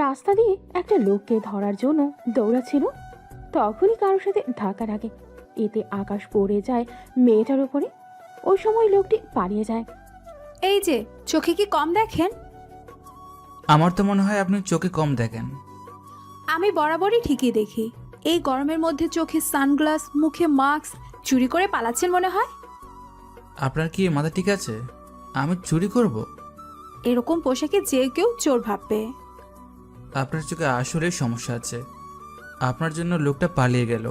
রাস্তা দিয়ে একটা লোককে ধরার জন্য দৌড়াচ্ছিল, তখনই কারোর সাথে ধাক্কা লাগে। এতে আকাশ পড়ে যায় মেয়েটার উপরে। ওই সময় লোকটি পালিয়ে যায়। এই যে, চোখে কি কম দেখেন? আমার তো মনে হয় আপনি চোখে কম দেখেন। আমি বরাবরই ঠিকই দেখি। এই গরমের মধ্যে চোখে সানগ্লাস, মুখে মাস্ক, চুরি করে পালাচ্ছেন মনে হয়। আপনার কি মাথা ঠিক আছে? আমি চুরি করব? এরকম পোশাকে যে কেউ চোর ভাববে। আপনার চোখে আসলেই সমস্যা আছে। আপনার জন্য লোকটা পালিয়ে গেল।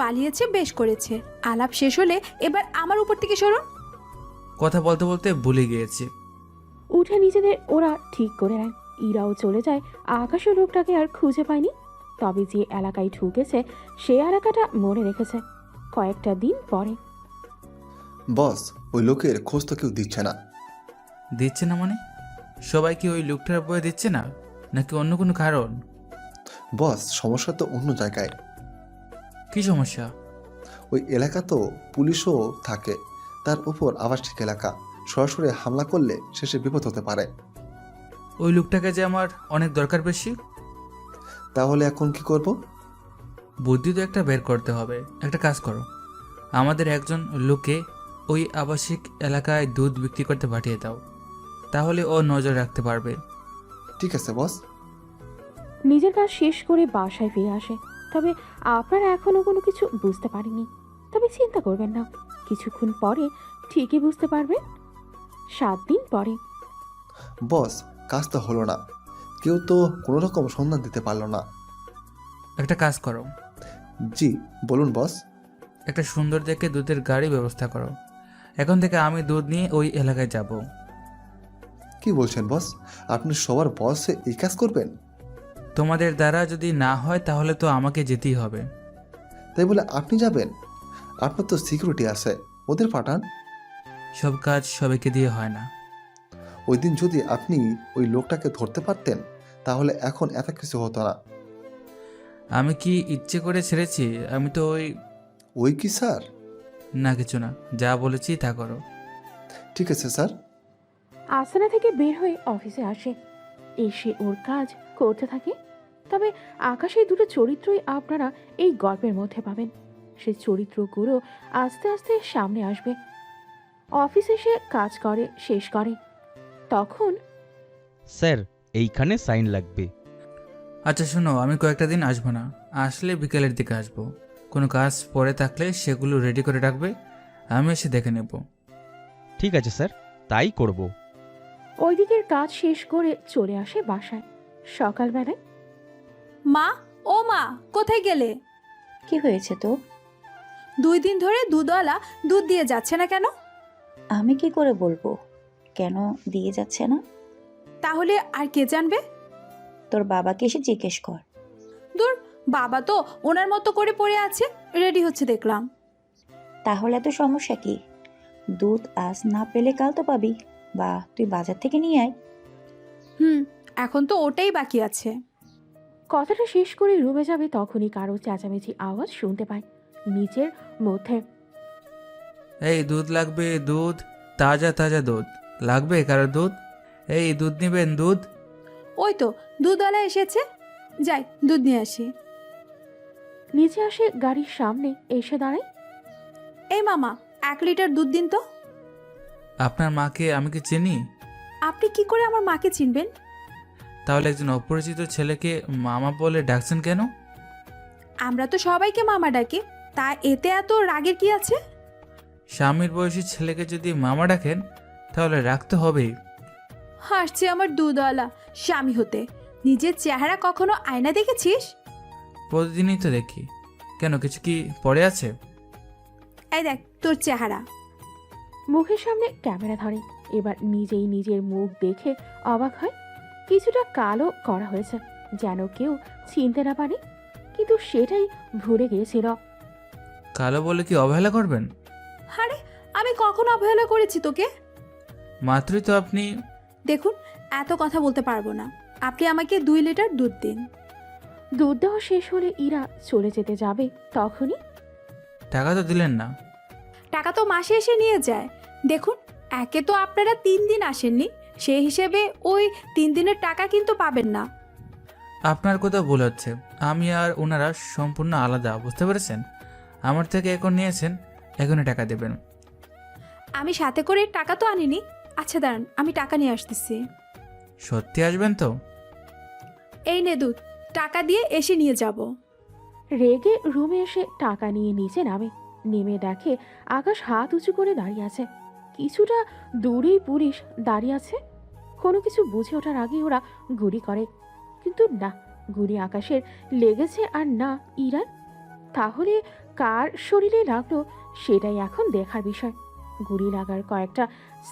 পালিয়েছে, বেশ করেছে। আলাপ শেষ হলে এবার আমার উপর থেকে সরুন। কথা বলতে বলতে ভুলে গিয়েছি। উঠে নিজেদের ওরা ঠিক করে নেয়। ইরাও চলে যায়। আকাশও লোকটাকে আর খুঁজে পায়নি। তবে যে এলাকায় ঢুকেছে সে এলাকাটা মনে রেখেছে। কয়েকটা দিন পরে বস, ওই লোকের খোঁজ তো কেউ দিচ্ছে না। দিচ্ছে না মানে? সবাই কি ওই লোকটার বয়ে দিচ্ছে না, নাকি অন্য কোনো কারণ? বস, সমস্যা তো অন্য জায়গায়। কি সমস্যা? ওই এলাকা তো পুলিশও থাকে, তার উপর আবাসিক এলাকা। সরাসরি হামলা করলে শেষে বিপদ হতে পারে। ওই লোকটাকে যে আমার অনেক দরকার বেশি। তাহলে এখন কি করব? বুদ্ধি তো একটা বের করতে হবে। একটা কাজ করো, আমাদের একজন লোককে ওই আবাসিক এলাকায় দুধ বিক্রি করতে পাঠিয়ে দাও, তাহলে ও নজর রাখতে পারবে। ঠিক আছে বস। নিজের কাজ শেষ করে বাসায় ফিরে আসে। তবে আপনারা এখনো কোনো কিছু বুঝতে পারেনি। তবে চিন্তা করবেন না, কিছুক্ষণ পরে ঠিকই বুঝতে পারবেন। 7 দিন পরে বস, কাজ তো হলো না, কেউ তো কোনো রকম সন্ধান দিতে পারলো না। একটা কাজ করো, জি বলুন বস। একটা সুন্দর দেখে দুধের গাড়ি ব্যবস্থা করো। এখন থেকে আমি দুধ নিয়ে ওই এলাকায় যাব। কি বলছেন বস? আপনি সবার বসে এই কাজ করবেন? তোমাদের দ্বারা যদি না হয় তাহলে তো আমাকে যেতেই হবে। তাই বলে আপনি যাবেন? আপনার তো সিকিউরিটি আছে, ওদের পাঠান। সব কাজ সবাইকে দিয়ে হয় না। ওই দিন যদি আপনি ওই লোকটাকে ধরতে পারতেন তাহলে এখন এত কিছু হতো না। আমি কি ইচ্ছে করে ছেড়েছি? আমি তো ওই কি স্যার? না, কিছু না, যা বলেছি তা করো। ঠিক আছে স্যার। আস্তানা থেকে বের হয়ে অফিসে আসে। এসে ওর কাজ করতে থাকে। তবে আকাশের দুটো চরিত্রই আপনারা এই গল্পের মধ্যে পাবেন। সেই চরিত্রগুলো আস্তে আস্তে সামনে আসবে। অফিসে সে কাজ করে, শেষ করে। তখন স্যার, এইখানে সাইন লাগবে। আচ্ছা শোনো, আমি কয়েকটা দিন আসবো না। আসলে বিকেলের দিকে আসবো। কোনো কাজ পড়ে থাকলে সেগুলো রেডি করে রাখবে, আমি এসে দেখে নেব। ঠিক আছে স্যার, তাই করব। ওই দিকের কাজ শেষ করে চলে আসে বাসায়। সকালবেলায় মা, ও মা, কোথায় গেলে? কি হয়েছে তো? 2 দিন ধরে দুধওয়ালা দুধ দিয়ে যাচ্ছে না কেন? আমি কি করে বলবো কেন দিয়ে যাচ্ছে না? তাহলে আর কে জানবে? তোর বাবাকে এসে জিজ্ঞেস কর। দূর, বাবা তো ওনার মতো করে পড়ে আছে, রেডি হচ্ছে দেখলাম। তাহলে এত সমস্যা কি? দুধ আজ না পেলে কাল তো পাবি, বা তুই বাজার থেকে নিয়ে আয়। এখন তো ওটাই বাকি আছে। কথাটা শেষ করে রুমে যাবে তখনই কারো চেঁচামেচি আওয়াজ শুনতে পায় নিচের মধ্যে। এই দুধ লাগবে, দুধ, তাজা তাজা দুধ লাগবে। কারো দুধ? এই দুধ নেবেন? দুধ? ওই তো দুধওয়ালা এসেছে, যাই দুধ নিয়ে আসি। নিচে আসে, গাড়ির সামনে এসে দাঁড়ায়। এই মামা, 1 লিটার দুধ দিন তো। আপনার মাকে আমি কি চিনি? আপনি কি করে আমার মাকে চিনবেন? তাহলে একজন অপরিচিত ছেলেকে মামা বলে ডাকছেন কেন? আমরা তো সবাইকে মামা ডাকি, তা এতে এত রাগের কি আছে? স্বামীর বয়সী ছেলেকে যদি মামা ডাকেন তাহলে রাখতে হবেই। হাসছে আমার দুধওয়ালা স্বামী হতে। নিজের চেহারা কখনো আয়না দেখেছিস? প্রতিদিনই তো দেখি। কেন, কিছু কি পড়ে আছে? এই দেখ তোর চেহারা। মুখের সামনে ক্যামেরা ধরে। এবার নিজেই নিজের মুখ দেখে অবাক হয়। কিছুটা কালো করা হয়েছে, যেন কেউ চিনতে না পারে, কিন্তু সেটাই ভুলে গিয়েছিল। কালো বলে কি অবহেলা করবেন? আরে, আমি কখন অবহেলা করেছি তোকে? মাত্রই তো আপনি। দেখুন, এত কথা বলতে পারবো না। আপনি আমাকে 2 লিটার দুধ দিন। দুধ দেওয়া শেষ হলে ইরা চলে যেতে যাবে তখনই টাকা তো দিলেন না। টাকা তো মাসে এসে নিয়ে যায়। দেখুন, একে তো আপনারা 3 দিন আসেননি, সেই হিসেবে ওই 3 দিনের টাকা কিন্তু পাবেন না। আপনার কথা ভুল হচ্ছে। আমি আর ওনারা সম্পূর্ণ আলাদা, বুঝতে পেরেছেন? আমার থেকে এখন নিয়েছেন, এখনই টাকা দেবেন। আমি সাথে করে টাকা তো আনিনি। আচ্ছা দাঁড়ান, আমি টাকা নিয়ে আসতেছি। সত্যি আসবেন তো? এই নে দুধ, টাকা দিয়ে এসে নিয়ে যাব। রেগে রুমে এসে টাকা নিয়ে নিচে নামে। নেমে দেখে আকাশ হাত উঁচু করে দাঁড়িয়ে আছে। কিছুটা দূরেই পুলিশ দাঁড়িয়ে আছে। কোনো কিছু বুঝে ওঠার আগেই ওরা গুলি করে, কিন্তু না, গুলি আকাশের লেগেছে আর না ইরান। তাহলে কার শরীরে লাগলো সেটাই এখন দেখার বিষয়। গুলি লাগার কয়েকটা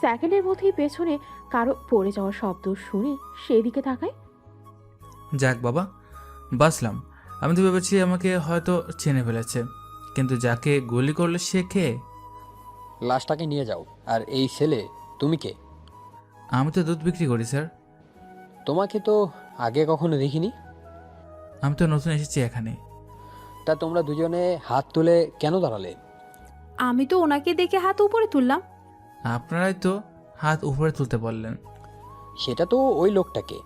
সেকেন্ডের মধ্যেই পেছনে কারো পড়ে যাওয়ার শব্দ শুনে সেদিকে তাকায়। যাক বাবা, বাঁচলাম। আমি তো ভেবেছি আমাকে হয়তো চেনে ফেলেছে, কিন্তু যাকে গুলি করলো সে কে? লাশটাকে নিয়ে যাও। আর এই ছেলে, তুমি কে? আমি তো দুধ বিক্রি করি স্যার। তোমাকে তো আগে কখনো দেখিনি। আমি তো নতুন এসেছি এখানে। তা তোমরা দুজনে হাত তুলে কেন দাঁড়ালে? আমি তো ওনাকে দেখে হাত উপরে তুললাম। আপনারাই তো হাত উপরে তুলতে বললেন। সেটা তো ওই লোকটাকে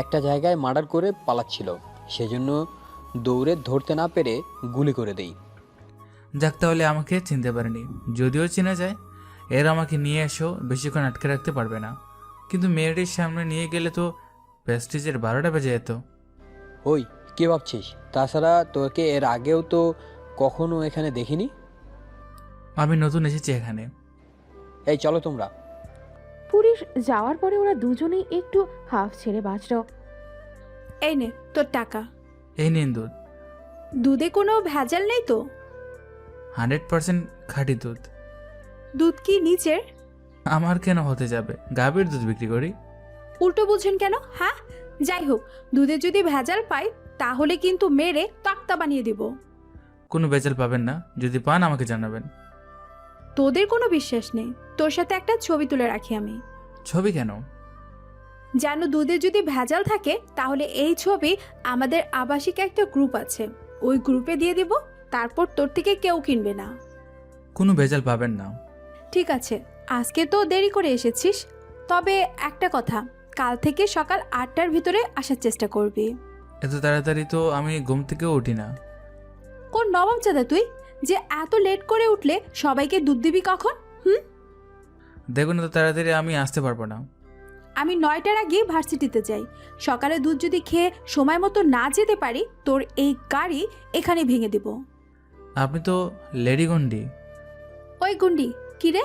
একটা জায়গায় মার্ডার করে পালাচ্ছিল, সেজন্য দৌড়ে ধরতে না পেরে গুলি করে দেই। যাক, তাহলে আমাকে চিনতে পারেনি। যদিও চিনে যায়, এর আমাকে নিয়ে এসো, বেশিক্ষণ আটকে রাখতে পারবে না। কিন্তু মেয়েটির সামনে নিয়ে গেলে তো প্রেস্টিজের 12টা বেজে যেত। ওই, কে ভাবছিস? তাছাড়া তোকে এর আগেও তো কখনো এখানে দেখিনি। আমি নতুন এসেছি এখানে। এই চলো তোমরা। পুলিশ যাওয়ার পরে ওরা দুজনেই একটু হাফ ছেড়ে বাঁচল। এই নে তোর টাকা। এই নিন দুধ। দুধে কোনো ভেজাল নেই তো? 100% খাঁটি দুধ। দুধ কি নিচের? আমার কেন হতে যাবে? গাভীর দুধ বিক্রি করি। উল্টো বুঝছেন কেন? হ্যাঁ, যাই হোক, দুধে যদি ভেজাল পাই তাহলে কিন্তু মেরে তক্তা বানিয়ে দিব। কোনো বেচাল পাবেন না। যদি পান আমাকে জানাবেন। তোদের কোনো বিশ্বাস নেই। তোর সাথে একটা ছবি তুলে রাখি আমি, ছবি কেন? যেন দুধে যদি ভেজাল থাকে তাহলে এই ছবি আমাদের আবাসিক একটা গ্রুপ আছে, ওই গ্রুপে দিয়ে দিব। তারপর তোর থেকে কেউ কিনবে না। কোনো বেজাল পাবেন না। ঠিক আছে, আজকে তো দেরি করে এসেছিস, তবে একটা কথা, কাল থেকে সকাল 8টার ভিতরে আসার চেষ্টা করবি। এত তাড়াতাড়ি তো আমি ঘুম থেকেও উঠি না। কোন নবাব চাঁদা তুই যে এত লেট করে উঠলে সবাইকে দুধ দিবি কখন? দেখুন, এত তাড়াতাড়ি আমি আসতে পারবো না। আমি 9টার আগে ভার্সিটিতে যাই। সকালে দুধ যদি খেয়ে সময় মতো না যেতে পারি তোর এই গাড়ি এখানে ভেঙে দেব। আপনি তো লেডি গন্ডি। ওই গুন্ডি কি রে?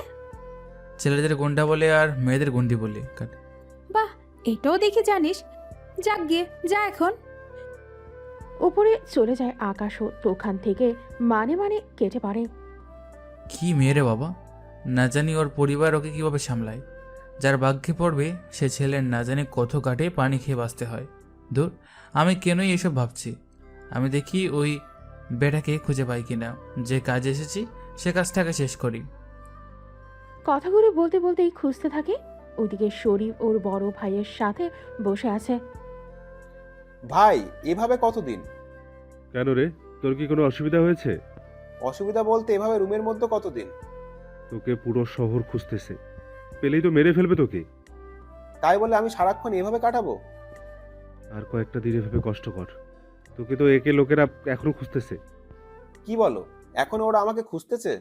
ছেলেদের গুন্ডা বলে আর মেয়েদের গুন্ডি বলে। বাহ, এটাও দেখি জানিস। যাক গিয়ে যা এখন। উপরে চলে যায় আকাশও ওখান থেকে মানে মানে কেটে পারে। কি মেয়ে রে বাবা! না জানি ওর পরিবার ওকে কিভাবে সামলায়। যার ভাগ্যে পড়বে সে ছেলের না জানি কত কাটে পানি খেয়ে বাঁচতে হয়। দূর, আমি কেনই এসব ভাবছি। আমি দেখি ওই বেটাকে খুঁজে পাই কিনা। যে কাজে এসেছি সে কাজটাকে শেষ করি। কথাগুলো বলতে বলতেই খুঁজতে থাকে। ওদিকে শরীফ ওর বড় ভাইয়ের সাথে বসে আছে। ভাই, এভাবে কতদিন? কেন রে, তোর কি কোনো অসুবিধা হয়েছে? অসুবিধা বলতে এভাবে রুমের মধ্যে কতদিন? তোকে পুরো শহর খুঁজতেছে, পেলেই তো মেরে ফেলবে তোকে। তাই বলে আমি সারাক্ষণ এভাবে কাটাবো? আর কয়েকটা দিন এভাবে কষ্ট কর। তোকে তো একে লোকেরা এখনো খুঁজতেছে। কি বলো, এখনো ওরা আমাকে খুঁজতেছে?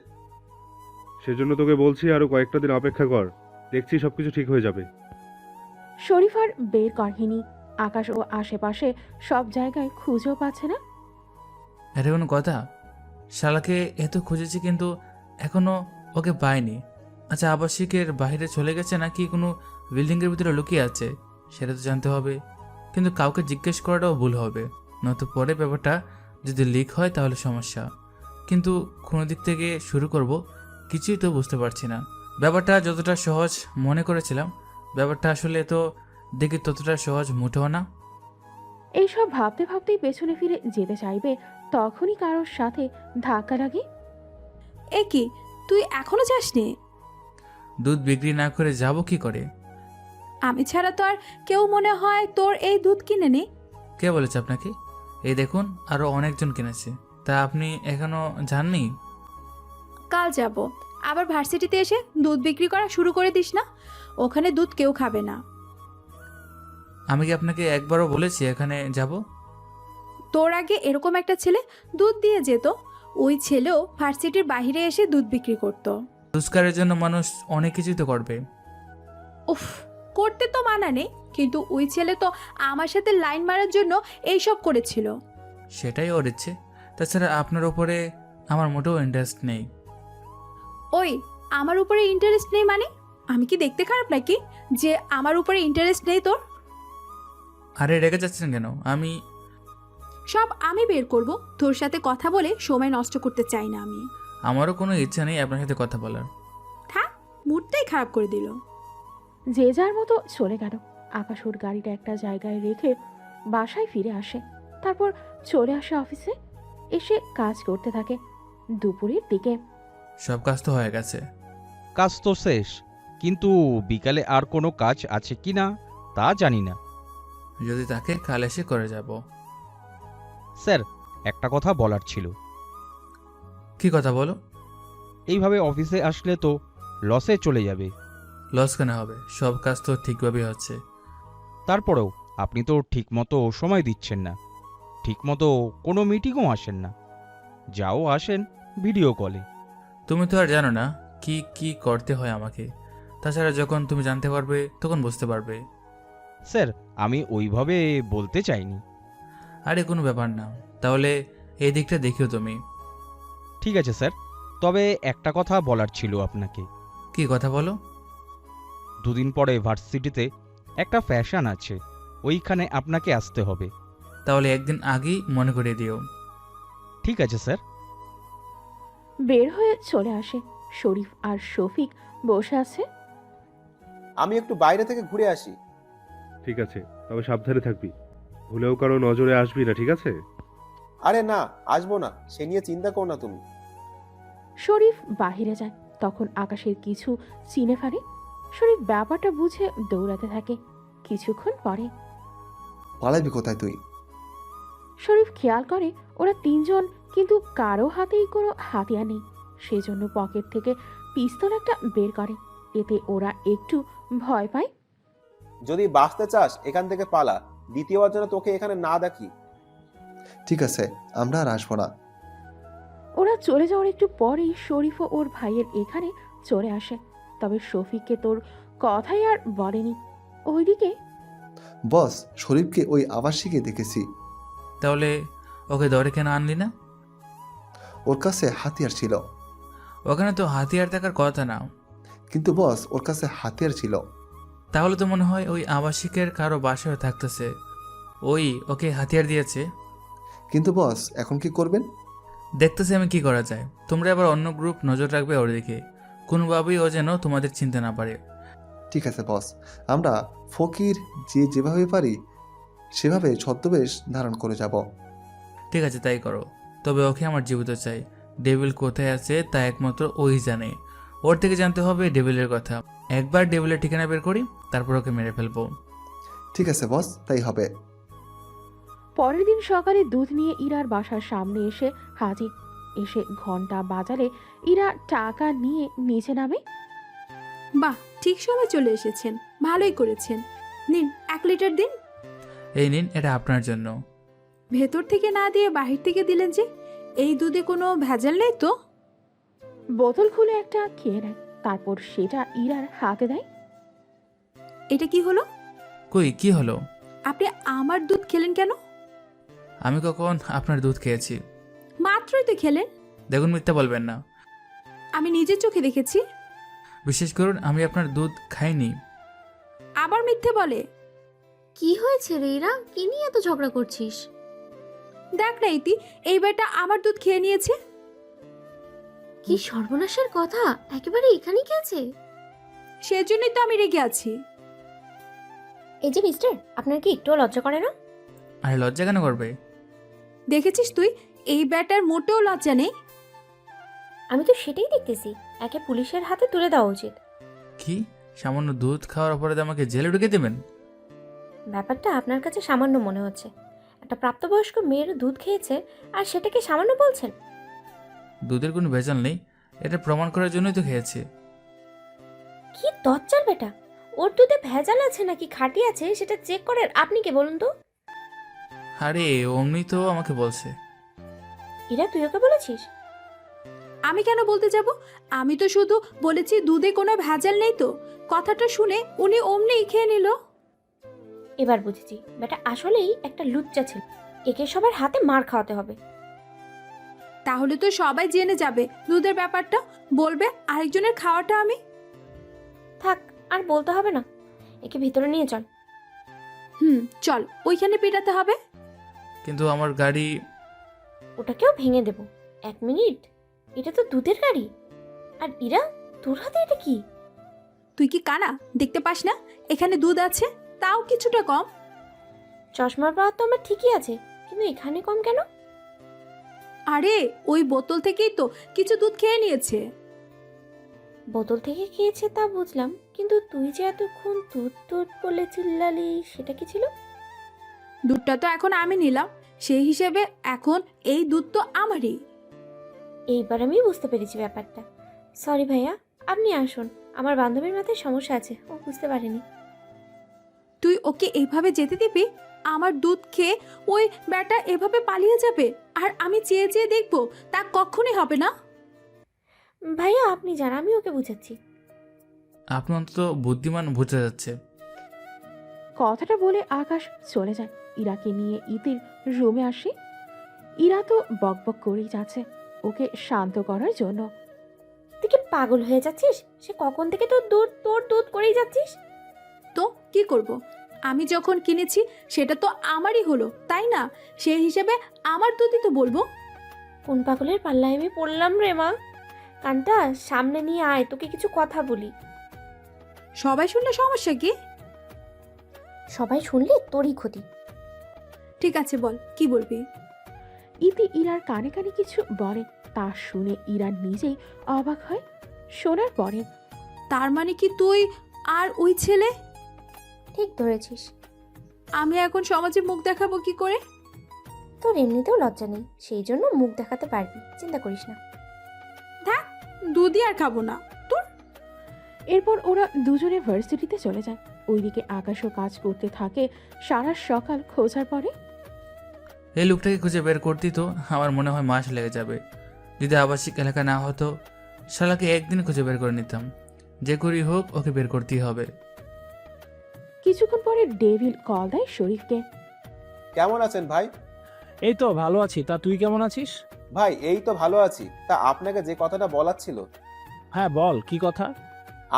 সেজন্য তোকে বলছি আরো কয়েকটা দিন অপেক্ষা কর, দেখছি সবকিছু ঠিক হয়ে যাবে। শরীফ আর বের করেনি। আকাশ ও আশেপাশে সব জায়গায় খুঁজেও পাচ্ছে না। এটা কোনো কথা? শালাকে এত খুঁজেছি কিন্তু এখনো ওকে পাইনি। আচ্ছা, আবাসিকের বাইরে চলে গেছে নাকি কোনো বিল্ডিংয়ের ভিতরে লুকিয়ে আছে সেটা তো জানতে হবে। কিন্তু কাউকে জিজ্ঞেস করাটাও ভুল হবে, নয়তো পরে ব্যাপারটা যদি লিক হয় তাহলে সমস্যা। কিন্তু কোনো দিক থেকে শুরু করব কিছুই তো বুঝতে পারছি না। ব্যাপারটা যতটা সহজ মনে করেছিলাম, ব্যাপারটা আসলে তো দেখি ততটা সহজ মোটেও না। এইসব ভাবতে ভাবতেই পেছনে ফিরে যেতে চাইবে, তখনই কারোর সাথে ধাক্কা লাগে। এ কি, তুই এখনো যাসনি? দুধ বিক্রি না করে যাব কি করে? আমি ছাড়া তো আর কেউ মনে হয় তোর এই দুধ কিনে নি। কে বলেছে আপনাকে? এই দেখুন, আরও অনেকজন কিনেছে। তা আপনি এখনো জাননি? কাল যাব। আবার ভার্সিটিতে এসে দুধ বিক্রি করা শুরু করে দিস না। ওখানে দুধ কেউ খাবে না। আমি কি আপনাকে একবারও বলেছি এখানে যাব? তোর আগে এরকম একটা ছেলে দুধ দিয়ে যেত, ওই ছেলেও ভার্সিটির বাইরে এসে দুধ বিক্রি করতো। রোজগারের জন্য মানুষ অনেক কিছুই তো করবে। উফ, করতে তো মানা নেই, কিন্তু ওই ছেলে তো আমার সাথে লাইন মারার জন্য এইসব করেছিল। সেটাই ওর ইচ্ছে। তাছাড়া আপনার ওপরে আমার মোটেও ইন্টারেস্ট নেই। ওই, আমার উপরে ইন্টারেস্ট নেই মানে? আমি কি দেখতে খারাপ নাকি যে আমার উপরে ইন্টারেস্ট নেই তোর? আরে রেগে যাচ্ছেন কেন? সব আমি বের করব। তোর সাথে কথা বলে সময় নষ্ট করতে চাই না আমি। আমারও কোনো ইচ্ছা নেই আপনার সাথে কথা বলার। থাক, মুডটাই খারাপ করে দিল। যে যার মতো চলে গেল। আকাশ ওর গাড়িটা একটা জায়গায় রেখে বাসায় ফিরে আসে। তারপর চলে আসে অফিসে, এসে কাজ করতে থাকে। দুপুরের দিকে সব কাজ তো হয়ে গেছে। কাজ তো শেষ, কিন্তু বিকালে আর কোনো কাজ আছে কি না তা জানি না। যদি তাকে কাল এসে করে যাব। স্যার, একটা কথা বলার ছিল। কি কথা বলো? এইভাবে অফিসে আসলে তো লসে চলে যাবে। লস কেন হবে? সব কাজ তো ঠিকভাবেই হচ্ছে। তারপরেও আপনি তো ঠিকমতো সময় দিচ্ছেন না, ঠিকমতো কোনো মিটিংও আসেন না, যাও আসেন ভিডিও কলে। তুমি তো আর জানো না কি কি করতে হয় আমাকে। তাছাড়া যখন তুমি জানতে পারবে তখন বুঝতে পারবে। স্যার, আমি ওইভাবে বলতে চাইনি। আরে কোনো ব্যাপার না। তাহলে এই দিকটা দেখিও তুমি। ঠিক আছে স্যার, তবে একটা কথা বলার ছিল আপনাকে। কি কথা বলো? দুদিন পরে ভার্সিটিতে একটা ফ্যাশন আছে, ওইখানে আপনাকে আসতে হবে। তাহলে একদিন আগেই মনে করিয়ে দিও। ঠিক আছে স্যার। বের হয়ে চলে আসে। শরীফ আর শফিক বসে আছে। আমি একটু বাইরে থেকে ঘুরে আসি। ঠিক আছে, তবে সাবধানে থাকবি, ভুলেও কারো নজরে আসবি না, ঠিক আছে? আরে না, আসবো না, সে নিয়ে চিন্তা করো না তুমি। শরীফ বাহিরে যায়। তখন আকাশের কিছু চিনে ফেলে। শরীফ ব্যাপারটা বুঝে দৌড়াতে থাকে। কিছুক্ষণ পরে পালাবি কোথায় তুই? শরীফ খেয়াল করে ওরা তিনজন, কিন্তু কারো হাতেই কোনো হাতিয়ার নেই। সেজন্য পকেট থেকে পিস্তল একটা বের করে। এতে ওরা একটু ভয় পায়। যদি বাঁচতে চাস এখান থেকে পালা, দ্বিতীয়বার যেন তোকে এখানে না দেখি। ঠিক আছে, আমরা আর আসবো না। ওরা চলে যাওয়ার একটু পরেই শরীফও ওর ভাইয়ের এখানে চলে আসে। তবে শফিককে তোর কথাই আর বলেনি। ওইদিকে বস, শরীফকে ওই আবাসিকে দেখেছি। তাহলে ওকে ধরে কেন আনলি না? ওর কাছে হাতিয়ার ছিল। ওখানে তো হাতিয়ার থাকার কথা না। কিন্তু বস, ওর কাছে হাতিয়ার ছিল। তাহলে তো মনে হয় ওই আবাসিকের কারো বাসায় থাকতেছে, ওই ওকে হাতিয়ার দিয়েছে। কিন্তু বস, এখন কি করবেন? দেখতেছি আমি কি করা যায়। তোমরা আবার অন্য গ্রুপ নজর রাখবে ওর দিকে, কোনোভাবেই ও যেন তোমাদের চিনতে না পারে। ঠিক আছে বস, আমরা ফকির যে যেভাবে পারি সেভাবে ছদ্মবেশ ধারণ করে যাব। ঠিক আছে, তাই করো। তবে ওকে আমার জীবিত চাই। ডেভিল কোথায় আছে তা একমাত্র ওই জানে। ওর থেকে জানতে হবে ডেভিলের কথা। একবার ডেভিলের ঠিকানা বের করি, তারপর ওকে মেরে ফেলবো। ঠিক আছে বস, তাই হবে। পরের দিন সকালে দুধ নিয়ে ইরার বাসার সামনে এসে হাজির। এসে ঘন্টা বাজালে ইরা টাকা নিয়ে নিচে নামে। বাহ, ঠিক সময় চলে এসেছেন, ভালোই করেছেন। নিন 1 লিটার দিন। এই নিন, এটা আপনার জন্য। ভেতর থেকে না দিয়ে বাহির থেকে দিলেন যে? এই দুধে কোনো ভেজাল নেই তো? বোতল খুলে একটা খেয়ে নেয়। তারপর সেটা ইরার হাতে দেয়। এটা কি হলো? কই, কি হলো? আপনি আমার দুধ খেলেন কেন? আমি কখন আপনার দুধ খেয়েছি? মাত্রই তো খেলেন। দেখুন, মিথ্যা বলবেন না। আমি নিজের চোখে দেখেছি। বিশেষ করুন, আমি আপনার দুধ খাইনি। আবার মিথ্যে বলে। কি হয়েছে রে ইরা, কি নিয়ে এত ঝগড়া করছিস? দেখ না ইতি, এই বেটা আমার দুধ খেয়ে নিয়েছে। কি সর্বনাশের কথা, একেবারে এখানেই খেয়েছে। সেজন্যই তো আমি রেগে আছি। এই যে মিস্টার, আপনার কি একটু লজ্জা করে না? আরে লজ্জা কেন করবে? দেখেছিস তুই, এই বেটার মোটেও লজ্জা নেই। আমি তো সেটাই দেখতেছি, একে পুলিশের হাতে তুলে দেওয়া উচিত। কি, সামান্য দুধ খাওয়ার অপরাধে আমাকে জেলে ঢুকে দেবেন? ব্যাপারটা আপনার কাছে সামান্য মনে হচ্ছে। একটা প্রাপ্তবয়স্ক মেয়ের দুধ খেয়েছে আর সেটাকে সামান্য বলছেন? দুধের কোনো ভেজাল নেই। এটা প্রমাণ করার জন্যই তো খেয়েছি। কি দচ্চার বেটা, ওর দুধে ভেজাল আছে নাকি খাঁটি আছে সেটা চেক করার আপনি কে বলুন তো? আরে অমনি তো আমাকে বলছে। এরা তুই ওকে বলেছিস? আমি কেন বলতে যাব? আমি তো শুধু বলেছি দুধে কোনো ভেজাল নেই। তো কথাটা শুনে উনি অমনি খেয়ে নিল। এবার বুঝেছি বেটা আসলেই একটা লুচ্চা ছিল, একে সবার হাতে মার খাওয়াতে হবে। তাহলে তো সবাই জেনে যাবে দুধের ব্যাপারটা, বলবে আরেকজনের খাওয়াটা আমি। থাক, আর বলতে হবে না, একে ভিতরে নিয়ে চল। চল, ওইখানে পেটাতে হবে। কিন্তু আমার গাড়ি। ওটাকেও ভেঙে দেব। 1 মিনিট, এটা তো দুধের গাড়ি। আর ইরা, তোর হাতে এটা কি? তুই কি কানা, দেখতে পাস না এখানে দুধ আছে, তাও কিছুটা কম? চশমার পাওয়ার তো আমার ঠিকই আছে, কিন্তু এখানে কম কেন? আরে ওই বোতল থেকেই তো কিছু দুধ খেয়ে নিয়েছে। বোতল থেকে খেয়েছে তা বুঝলাম, কিন্তু তুই যে এতক্ষণ দুধ দুধ বলে চিল্লালি, সেটা কি ছিল? দুধটা তো এখন আমি নিলাম, সেই হিসেবে এখন এই দুধ তো আমারই। এইবার আমি বুঝতে পেরেছি ব্যাপারটা। সরি ভাইয়া, আপনি আসুন। আমার বান্ধবীর মাথায় সমস্যা আছে, ও বুঝতে পারেনি। তুই ওকে এইভাবে যেতে দিবি? আমার দুধ খেয়ে ওই ব্যাটা এভাবে পালিয়ে যাবে আর আমি চেয়ে চেয়ে দেখবো? তা কখনই হবে না। ভাইয়া আপনি যান, আমি ওকে বুঝাচ্ছি। আপনি অন্তত বুদ্ধিমান, বোঝা যাচ্ছে। কথাটা বলে আকাশ চলে যায়। ইরাকে নিয়ে ইতির রুমে আসে। ইরা তো বকবক করেই যাচ্ছে ওকে শান্ত করার জন্য। তুই কি পাগল হয়ে যাচ্ছিস? সে কখন থেকে তোর দুধ করেই যাচ্ছিস। তো কি করব? আমি যখন কিনেছি সেটা তো আমারই হলো, তাই না? সেই হিসেবে আমার দুধই তো বলবো। কোন পাগলের পাল্লায় আমি পড়লাম রে মা? কানটা সামনে নিয়ে আয়, তোকে কিছু কথা বলি। সবাই শুনলে সমস্যা কি? সবাই শুনলে তোরই ক্ষতি। ঠিক আছে, বল কি বলবি। ইতি ইরার কানে কানে কিছু বলে, তা শুনে ইরা নিজেই অবাক হয়। শোনার পরে তার মানে কি তুই আর ওই ছেলে? ঠিক ধরেছিস। আমি এখন সমাজে মুখ দেখাবো কি করে? তোর এমনিতেও লজ্জা নেই, সেই জন্য মুখ দেখাতে পারবি, চিন্তা করিস না। দেখ, দুধই আর খাবো না তোর। এরপর ওরা দুজনে ভার্সিটিতে চলে যায়। ওইদিকে আকাশও কাজ করতে থাকে সারা সকাল খোঁজার পরে। এই লোকটাকে খুঁজে বের করতেই তো আমার মনে হয় মাস লেগে যাবে। যদি আবাসিক এলাকা না হতো, শালাকে একদিন খুঁজে বের করে নিতাম। যে করেই হোক ওকে বের করতেই হবে। কিছুক্ষণ পরে ডেভিল কল দেয় শরীফকে। কেমন আছেন ভাই? এই তো ভালো আছি, তা তুই কেমন আছিস? ভাই এই তো ভালো আছি। তা আপনাকে যে কথাটা বলার ছিল। হ্যাঁ বল, কি কথা?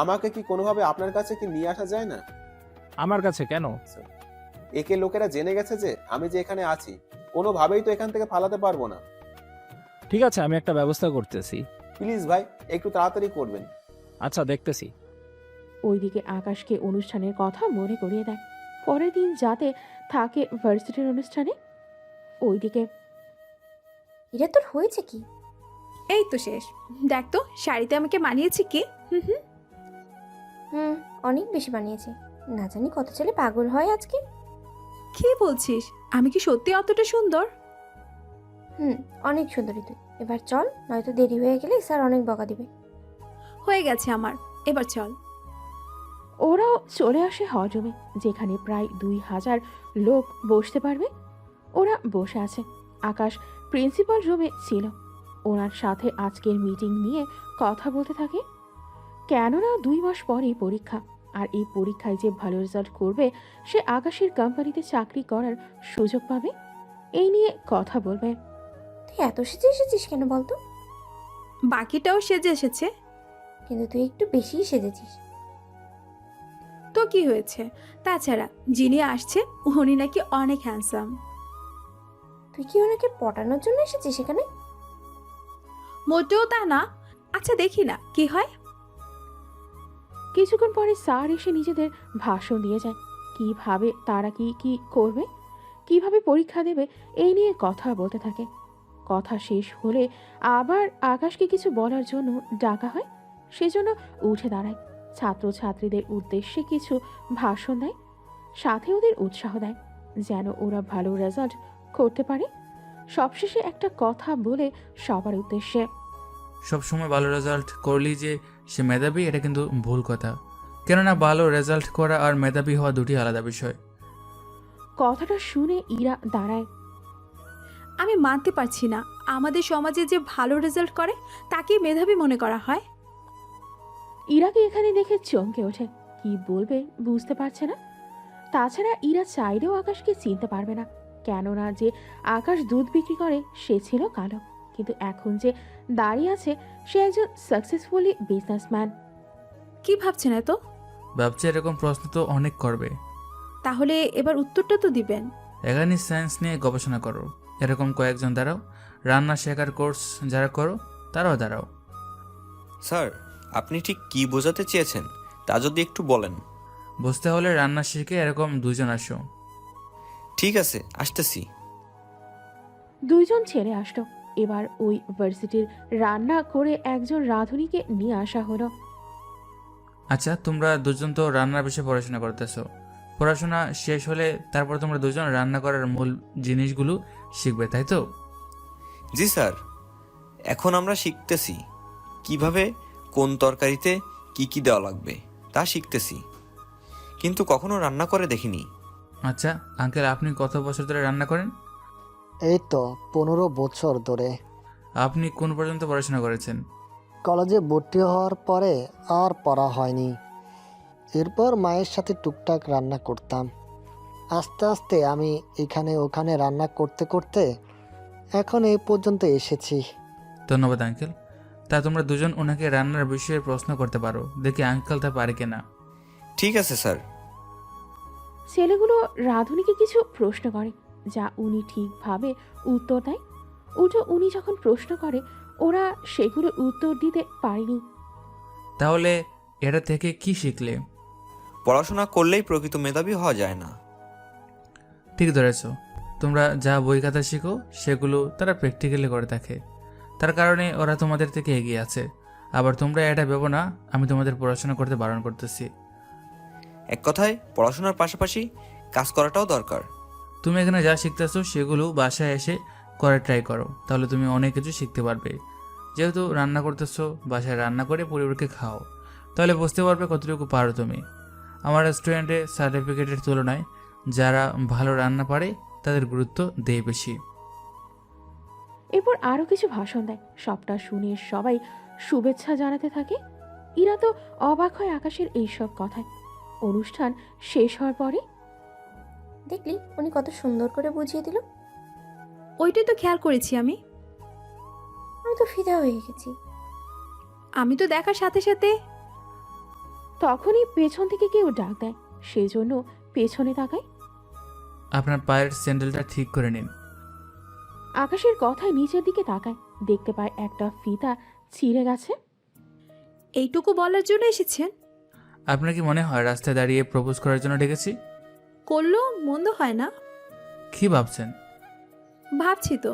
আমাকে কি কোনোভাবে আপনার কাছে কি নিয়ে আসা যায় না? আমার কাছে কেন? একে লোকেরা জেনে গেছে যে আমি যে এখানে আছি, কোনোভাবেই তো এখান থেকে পালাতে পারবো না। ঠিক আছে, আমি একটা ব্যবস্থা করতেছি। প্লিজ ভাই, একটু তাড়াতাড়ি করবেন। আচ্ছা, দেখতেছি। ওইদিকে আকাশকে অনুষ্ঠানের কথা মনে করিয়ে দেয়। পরের দিন যাতে থাকে ভার্সিটির অনুষ্ঠানে। ওইদিকে এটা তোর হয়েছে কি? এই তো শেষ। দেখ তো শাড়িতে আমাকে মানিয়েছে কে? অনেক বেশি বানিয়েছে। না জানি কত ছেলে পাগল হয় আজকে। কি বলছিস? আমি কি সত্যি অতটা সুন্দর? অনেক সুন্দরী তুই। এবার চল, নয়তো দেরি হয়ে গেলে স্যার অনেক বকা দিবে। হয়ে গেছে আমার, এবার চল। ওরাও চলে আসে হজমে, যেখানে প্রায় 2000 লোক বসতে পারবে। ওরা বসে আছে। আকাশ প্রিন্সিপাল রুমে ছিল। ওনার সাথে আজকের মিটিং নিয়ে কথা বলতে থাকে। কেননা 2 মাস পরেই পরীক্ষা, আর এই পরীক্ষায় যে ভালো রেজাল্ট করবে সে আকাশের কোম্পানিতে চাকরি করার সুযোগ পাবে। এই নিয়ে কথা বলবে। তুই এত সেজে এসেছিস কেন বলতো? বাকিটাও সেজে এসেছে। কিন্তু তুই একটু বেশিই সেজেছিস। তো কি হয়েছে? তাছাড়া যিনি আসছে উনি নাকি অনেক হ্যান্ডসাম। তুই কি ওনাকে পটানোর জন্য এসেছিস সেখানে? মোটেও তা না। আচ্ছা দেখি না কি হয়। কিছুক্ষণ পরে স্যার এসে নিজেদের ভাষণ দিয়ে যায়। কিভাবে তারা কি করবে, কিভাবে পরীক্ষা দেবে, এই নিয়ে কথা বলতে থাকে। কথা শেষ হলে আবার আকাশকে কিছু বলার জন্য ডাকা হয়। সেজন্য উঠে দাঁড়ায়। ছাত্রছাত্রীদের উদ্দেশ্যে কিছু ভাষণ দেয়, সাথে ওদের উৎসাহ দেয় যেন ওরা ভালো রেজাল্ট করতে পারে। সবশেষে একটা কথা বলে সবার উদ্দেশ্যে, সবসময় ভালো রেজাল্ট করলেই যে সে মেধাবী এটা কিন্তু ভুল কথা। কেননা ভালো রেজাল্ট করা আর মেধাবী হওয়া দুটি আলাদা বিষয়। কথাটা শুনে ইরা দাঁড়ায়। আমি মানতে পারছি না আমাদের সমাজে যে ভালো রেজাল্ট করে তাকে মেধাবী মনে করা হয়। ইরাকে এখানে দেখে চমকে ওঠে, কি বলবে বুঝতে পারছে না। তাছাড়া ইরা চাইলেও আকাশকে চিনতে পারবে না, কেননা যে আকাশ দুধ বিক্রি করে সে ছিল কালো, কিন্তু এখন যে দাঁড়িয়ে আছে সে একজন সাকসেসফুলি বিজনেসম্যান। কি ভাবছেন এত? ভাবছি এরকম প্রশ্ন তো অনেক করবে, তাহলে এবার উত্তরটা তো দিবেন। এখানে সায়েন্স নিয়ে গবেষণা করো, এরকম কয়েকজন দাঁড়াও, রান্না শেখার কোর্স যারা করো তারাও দাঁড়াও। স্যার, আপনি ঠিক কি বোঝাতে চেয়েছেন তা যদি একটু বলেন। বুঝতে হলে রান্না শিখে এরকম দুজন আসো। ঠিক আছে, আসতেছি। দুইজন ছেলে আসলো। এবার ওই ভার্সিটির রান্না করে একজন রাঁধুনিকে নিয়ে আসা হলো। আচ্ছা, তোমরা দুজন তো রান্নার বিষয়ে পড়াশোনা করতেছো, পড়াশোনা শেষ হলে তারপর তোমরা দুজন রান্না করার মূল জিনিসগুলো শিখবে, তাই তো? জি স্যার, এখন আমরা শিখতেছি কিভাবে কোন তরকারিতে কি কি দেওয়া লাগবে তা শিখতেছি, কিন্তু কখনো রান্না করে দেখিনি। আচ্ছা আঙ্কেল, আপনি কত বছর ধরে রান্না করেন? এই তো 15 বছর ধরে। আপনি কোন পর্যন্ত পড়াশোনা করেছেন? কলেজে ভর্তি হওয়ার পরে আর পড়া হয়নি। এরপর মায়ের সাথে টুকটাক রান্না করতাম। আস্তে আস্তে আমি এখানে ওখানে রান্না করতে করতে এখন এই পর্যন্ত এসেছি। ধন্যবাদ আঙ্কেল। তা তোমরা দুজন ওনাকে রান্নার বিষয়ে প্রশ্ন করতে পারো, দেখি আঙ্কেল তা পারে কিনা। ঠিক আছে স্যার। ছেলেগুলো রাঁধুনিকে কিছু প্রশ্ন করে, যা উনি ঠিকভাবে উত্তর দেয়। উল্টো উনি যখন প্রশ্ন করে ওরা সেগুলোর উত্তর দিতে পারেনি। তাহলে এটা থেকে কি শিখলে? পড়াশোনা করলেই প্রকৃত মেধাবী হওয়া যায় না। ঠিক ধরেছ, তোমরা যা বই খাতা শিখো সেগুলো তারা প্র্যাকটিক্যালি করে থাকে, তার কারণে ওরা তোমাদের থেকে এগিয়ে আছে। আবার তোমরা এটা ভেবো না আমি তোমাদের পড়াশোনা করতে বারণ করতেছি। এক কথায় পড়াশোনার পাশাপাশি কাজ করাটাও দরকার। তুমি এখানে যা শিখতেছো সেগুলো বাসায় এসে করে ট্রাই করো, তাহলে তুমি অনেক কিছু শিখতে পারবে। যেহেতু রান্না করতেছো, বাসায় রান্না করে পরিবারকে খাও, তাহলে বুঝতে পারবে কতটুকু পারো তুমি। আমার রেস্টুরেন্টে সার্টিফিকেটের তুলনায় যারা ভালো রান্না পারে তাদের গুরুত্ব দেয় বেশি। এরপর আরও কিছু ভাষণ দেয়। সবটা শুনে সবাই শুভেচ্ছা জানাতে থাকে। ইরা তো অবাক হয় আকাশের এইসব কথায়। অনুষ্ঠান শেষ হওয়ার পরে দেখলি উনি কত সুন্দর করে বুঝিয়ে দিল। ওইটাই তো খেয়াল করেছি আমি তো ফিদা হয়ে গেছি। আমি তো দেখার সাথে সাথে তখনই পেছন থেকে কেউ ডাক দেয়, সেজন্য পেছনে তাকায়। আপনার পায়ের স্যান্ডেলটা ঠিক করে নিন। আকাশের কথায় নিচের দিকে তাকায়, দেখতে পায় একটা ফিতা ছিঁড়ে গেছে। এইটুকু বলার জন্য এসেছেন? আপনার কি মনে হয় রাস্তায় দাঁড়িয়ে প্রপোজ করার জন্য ডেকেছি? করলেও মন্দ হয় না। কি ভাবছেন? ভাবছি তো।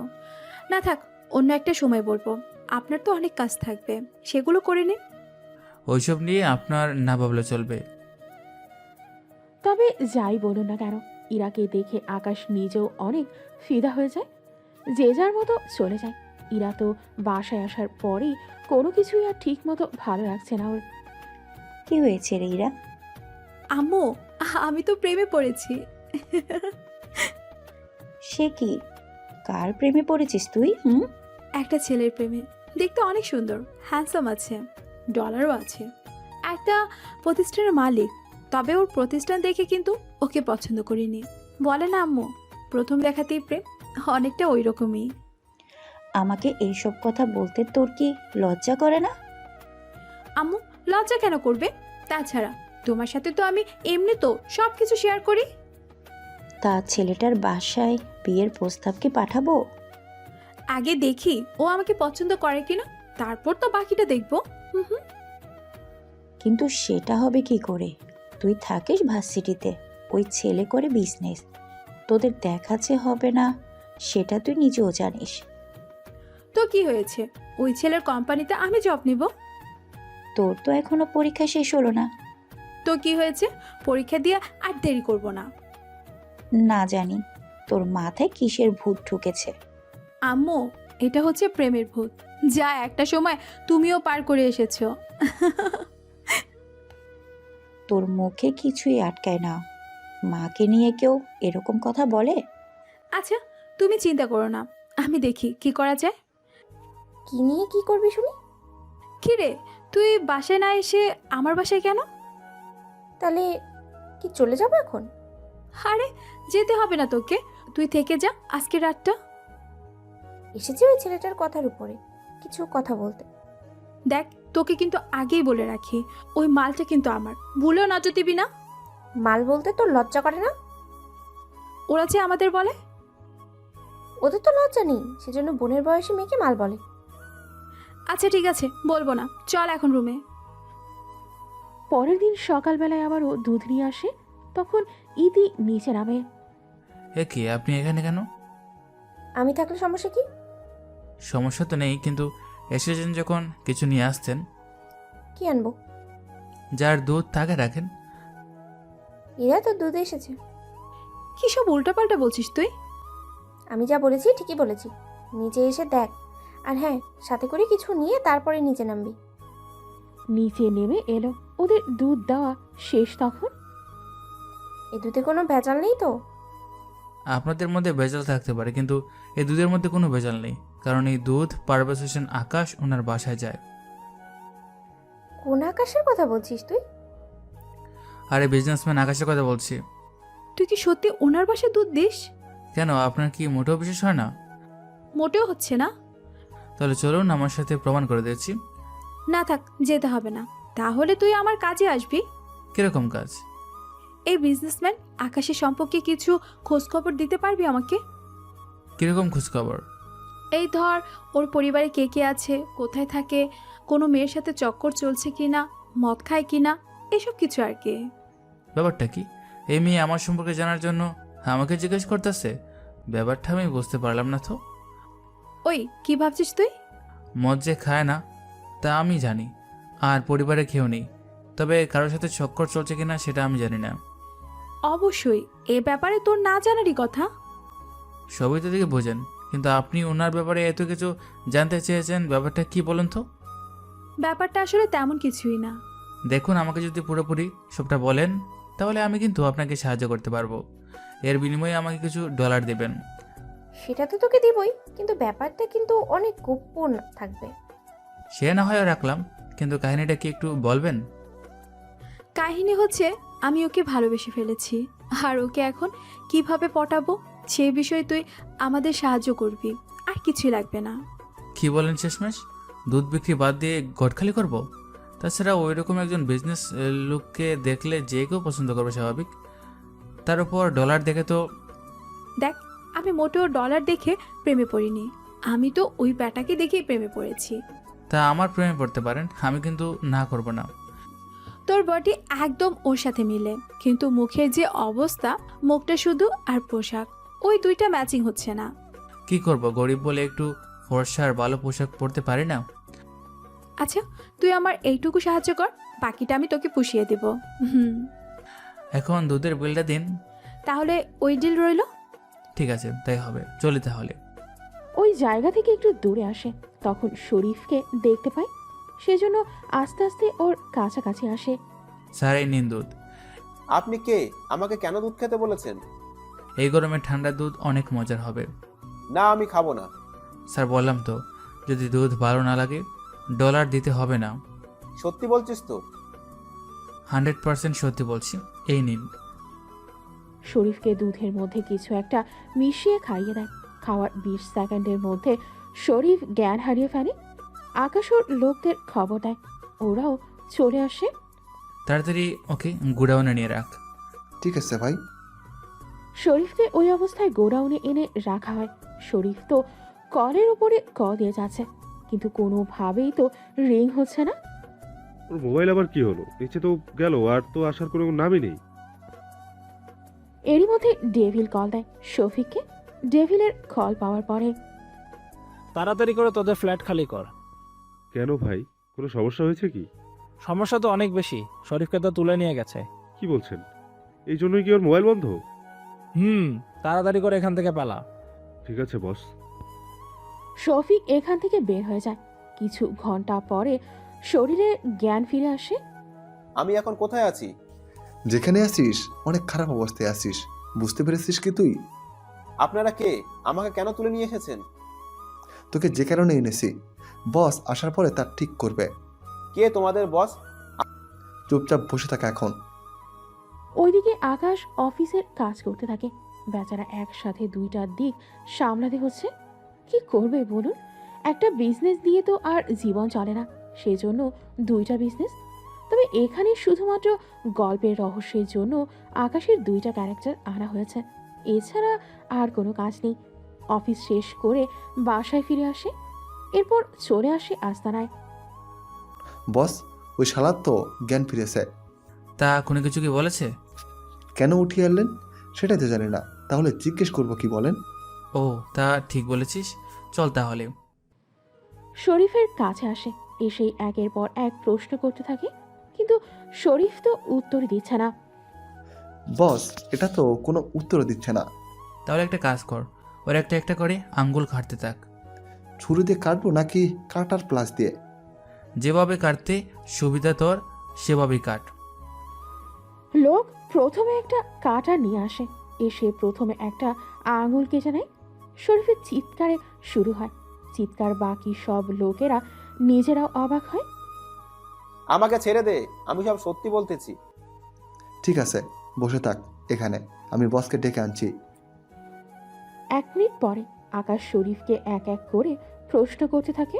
না থাক, অন্য একটা সময় বলবো। আপনার তো অনেক কাজ থাকবে, সেগুলো করে নিন। ওইসব নিয়ে আপনার না ভাবলে চলবে। তবে যাই বলুন না কেন, ইরাকে দেখে আকাশ নিজেও অনেক ফিদা হয়ে যায়। যে যার মতো চলে যায়। ইরা তো বাসায় আসার পরেই কোনো কিছুই আর ঠিক মতো ভালো লাগছে না ওর। কি হয়েছে রে ইরা? আম্মু, আমি তো প্রেমে পড়েছি। সে কি? কার প্রেমে পড়েছিস তুই? একটা ছেলের প্রেমে। দেখতে অনেক সুন্দর, হ্যান্ডসাম আছে, ডলারও আছে, একটা প্রতিষ্ঠানের মালিক। তবে ওর প্রতিষ্ঠান দেখে কিন্তু ওকে পছন্দ করিনি। বলে না আম্মু, প্রথম দেখাতেই প্রেম, অনেকটা ওই রকমই। আমাকে এইসব কথা বলতে তোর কি লজ্জা করে না? আম্মু, লজ্জা কেন করবে? তাছাড়া তোমার সাথে তো আমি এমনি তো সব কিছু শেয়ার করি। তা ছেলেটার বাসায় বিয়ের প্রস্তাব কি পাঠাবো? আগে দেখি ও আমাকে পছন্দ করে কিনা, তারপর তো বাকিটা দেখবো। কিন্তু সেটা হবে কি করে? তুই থাকিস ভার্সিটিতে, ওই ছেলে করে বিজনেস, তোদের দেখাচ্ছে হবে না, সেটা তুই নিজেও জানিস। তো কি হয়েছে, ওই ছেলের কোম্পানিতে আমি জব নিব। তোর তো এখনো পরীক্ষা শেষ হলো না। তো কি হয়েছে, পরীক্ষা দিয়ে আর দেরি করব না। না জানি তোর মাথায় কিসের ভূত ঢুকেছে। আম্মু, এটা হচ্ছে প্রেমের ভূত, যা একটা সময় তুমিও পার করে এসেছো। তোর মুখে কিছুই আটকায় না। মাকে নিয়ে কেউ এরকম কথা বলে? আচ্ছা তুমি চিন্তা করো না, আমি দেখি কি করা যায়। কি নিয়ে কি করবি শুনি? কি রে, তুই বাসায় না এসে আমার বাসায় কেন? তাহলে কি চলে যাবো এখন? আরে যেতে হবে না তোকে, তুই থেকে যা আজকে রাতটা। এসেছি ওই ছেলেটার কথার উপরে কিছু কথা বলতে। দেখ তোকে কিন্তু আগেই বলে রাখি, ওই মালটা কিন্তু আমার, ভুলেও নজর দিবি না। মাল বলতে তোর লজ্জা করে না? ওরা যে আমাদের বলে। ওদের তো লজ্জা নেই, সেজন্য বোনের বয়সী মেয়েকে মাল বলে। আচ্ছা ঠিক আছে, বলবো না, চল এখন রুমে। পরের দিন সকালবেলায় আবারও দুধ নিয়ে আসে। তখন ইতি নিচে নামে। এ কি, আপনি এখানে কেন? আমি থাকলে সমস্যা কি? সমস্যা তো নেই, কিন্তু এসেছেন যখন কিছু নিয়ে আসতেন। কি আনবো? যার দুধ তাকে রাখেন। এরা তো দুধ এসেছে। কি সব উল্টাপাল্টা বলছিস তুই? আমি যা বলেছি ঠিকই বলেছি, নিচে এসে দেখ। আর হ্যাঁ, সাথে করে কিছু নিয়ে তারপরে নিচে নামবি। নিচে নেমে এলো। ওদের দুধ দেওয়া শেষ তখন। এ দুধে কোনো ভেজাল নেই তো? আপনাদের মধ্যে ভেজাল থাকতে পারে, কিন্তু এই দুধের মধ্যে কোনো ভেজাল নেই, কারণ এই দুধ পারভেজ হোসেন আকাশ ওনার বাসায় যায়। কোন আকাশের কথা বলছিস তুই? আরে বিজনেসম্যান আকাশের কথা বলছি। তুই কি সত্যি ওনার বাসায় দুধ দিস? কেন, আপনার কি মোটেও বিশেষ হয় না? মোটেও হচ্ছে না। তাহলে চলুন, আমার সাথে প্রমাণ করে দিচ্ছি। না থাক, যেতে হবে না। তাহলে তুই আমার কাজে আসবি। কিরকম কাজ? এই বিজনেসম্যান আকাশের সম্পর্কে কিছু খোঁজ খবর দিতে পারবি আমাকে? কিরকম খোঁজখবর? এই ধর, ওর পরিবারে কে কে আছে, কোথায় থাকে, কোনো মেয়ের সাথে চক্কর চলছে কিনা, মদ খায় কিনা, এসব কিছু আর কি। ব্যাপারটা কি? এই মেয়ে আমার সম্পর্কে জানার জন্য আমাকে জিজ্ঞেস করতেছে? ব্যাপারটা আমি বুঝতে পারলাম না তো। ওই কি ভাবছিস তুই? মদ যে খায় না তা আমি জানি, আর পরিবারে কেউ নেই, তবে কারোর সাথে চক্কর চলছে কিনা সেটা আমি জানি না। অবশ্যই এ ব্যাপারে তোর না জানারই কথা। সবই তো দিকে বোঝেন, কিন্তু আপনি ওনার ব্যাপারে এত কিছু জানতে চেয়েছেন, ব্যাপারটা কি বলুন তো? ব্যাপারটা আসলে তেমন কিছুই না। দেখুন, আমাকে যদি পুরোপুরি সবটা বলেন তাহলে আমি কিন্তু আপনাকে সাহায্য করতে পারবো। এর বিনিময়ে আমাকে কিছু ডলার দেবেন। সেটা তো তোকে দিবই, কিন্তু ব্যাপারটা কিন্তু অনেক গোপন থাকবে। সে না হয় রাখলাম, কিন্তু কাহিনীটা কি একটু বলবেন? কাহিনী হচ্ছে, আমি ওকে ভালোবেসে ফেলেছি, আর ওকে এখন কিভাবে পটাবো সে বিষয়ে তুই আমাদের সাহায্য করবি, আর কিছুই লাগবে না। কি বলেন শেষমেশ? দুধ বিক্রি বাদ দিয়ে গটখালি করব? তাছাড়া ওই রকম একজন বিজনেস লোককে দেখলে যে কেউ পছন্দ করবে, স্বাভাবিক। তার উপর ডলার দেখে তো। দেখ, আমি মোটেও ডলার দেখে প্রেমে পড়িনি, আমি তো ওই ব্যাটাকে দেখেই প্রেমে পড়েছি। তা আমার প্রেমে পড়তে পারেন, আমি কিন্তু না করব না। তোর বডি একদম ওর সাথে মিলে, কিন্তু মুখের যে অবস্থা, মুখটা শুধু আর পোশাক, ওই দুইটা ম্যাচিং হচ্ছে না। কি করব, গরিব বলে একটু ফর্সা আর ভালো পোশাক পরতে পারি না। আচ্ছা তুই আমার এইটুকু সাহায্য কর, বাকিটা আমি তোকে পুষিয়ে দেব। এখন দুধের বিলটা দিন। তাহলে ওই ডিল রইলো। ঠিক আছে, তাই হবে, চলি তাহলে। ওই জায়গা থেকে একটু দূরে আসে। তখন শরীফকে দেখতে পায়, সেজন্য আস্তে আস্তে ওর কাছাকাছি আসে। স্যার, এই নিন দুধ। আপনি কে? আমাকে কেন দুধ খেতে বলেছেন? এই গরমে ঠান্ডা দুধ অনেক মজার হবে। না, আমি খাবো না। স্যার, বললাম তো, যদি দুধ ভালো না লাগে ডলার দিতে হবে না। সত্যি বলছিস তো? 100% সত্যি বলছি, এই নিন। শরীফকে দুধের মধ্যে কিছু একটা মিশিয়ে খাইয়ে দেয়। খাওয়ার 20 সেকেন্ডের মধ্যে শরীফ জ্ঞান হারিয়ে ফেলে। আকাশ ওর লোকদের খবর দেয়, ওরাও চলে আসে। তাড়াতাড়ি ওকে গুডাউনে নিয়ে রাখ। ঠিক আছে ভাই। শরীফকে ওই অবস্থায় গোডাউনে এনে রাখা হয়। শরীফ তো কলের উপরে দিয়ে যাচ্ছে, কিন্তু কোনোভাবেই তো রিং হচ্ছে না। ওর মোবাইল আবার কি হলো? নিচে তো গেল, আর তো আসার কোনো নামই নেই। এরই মধ্যে ডেভিল কল দেয় শফিককে। ডেভিলের কল পাওয়ার পরে, তাড়াতাড়ি করে তোদের ফ্ল্যাট খালি কর। কেন ভাই, কোনো সমস্যা হয়েছে কি? সমস্যা তো অনেক বেশি, শরীফকে তো তুলে নিয়ে গেছে। কি বলছেন? এই জন্যই কি ওর মোবাইল বন্ধ? তাড়াতাড়ি করে এখান থেকে পালা। ঠিক আছে বস। শফিক এখান থেকে বের হয়ে যায়। কিছু ঘন্টা পরে শরীরে জ্ঞান ফিরে আসে। আমি এখন কোথায় আছি? যেখানে আছিস অনেক খারাপ অবস্থায় আছিস, বুঝতে পেরেছিস কি তুই? আপনারা কে? আমাকে কেন তুলে নিয়ে এসেছেন? তোকে যে কারণে এনেছি, বস আসার পরে তার ঠিক করবে। কে তোমাদের বস? চুপচাপ বসে থাকা এখন। ওইদিকে আকাশ অফিসের কাজ করতে থাকে। বেচারা একসাথে দুইটা দিক সামলাতে হচ্ছে। কি করবে বলুন? একটা বিজনেস দিয়ে তো আর জীবন চলে না, সেজন্য দুইটা বিজনেস। তবে এখানে শুধুমাত্র গল্পের রহস্যের জন্য আকাশের দুইটা ক্যারেক্টার আনা হয়েছে, এছাড়া আর কোনো কাজ নেই। অফিস শেষ করে বাসায় ফিরে আসে, এরপর চলে আসে আস্তানায়। বস, ওই শালার তো জ্ঞান ফিরেছে। তা কোনো কিছু কি বলেছে? কেন উঠিয়ে আনলেন সেটাই তো জানি না, তাহলে জিজ্ঞেস করবো কি বলেন? ও, তা ঠিক বলেছিস, চল তাহলে। শরীফের কাছে আসে, এসেই একের পর এক প্রশ্ন করতে থাকে, কিন্তু শরীফ তো উত্তর দিচ্ছে না। বস, এটা তো কোনো উত্তর দিচ্ছে না। তাহলে একটা কাজ কর, ওর একটা একটা করে আঙ্গুল কাটতে থাক। ছুরি দিয়ে কাটবো নাকি কাটার প্লাস দিয়ে? যেভাবে কাটতে সুবিধা তোর সেভাবেই কাট। লোক প্রথমে একটা কাঁটা নিয়ে আসে, এসে প্রথমে একটা আঙুল কেটে নেয়। শরীফের চিৎকারে শুরু হয়। চিৎকার বাকি সব লোকেরা নিজেরাও অবাক হয়। আমাকে ছেড়ে দে, আমি সব সত্যি বলতেছি। ঠিক আছে, বসে থাক এখানে, আমি বসকে ডেকে আনছি। 1 মিনিট পরে আকাশ শরীফকে এক এক করে প্রশ্ন করতে থাকে।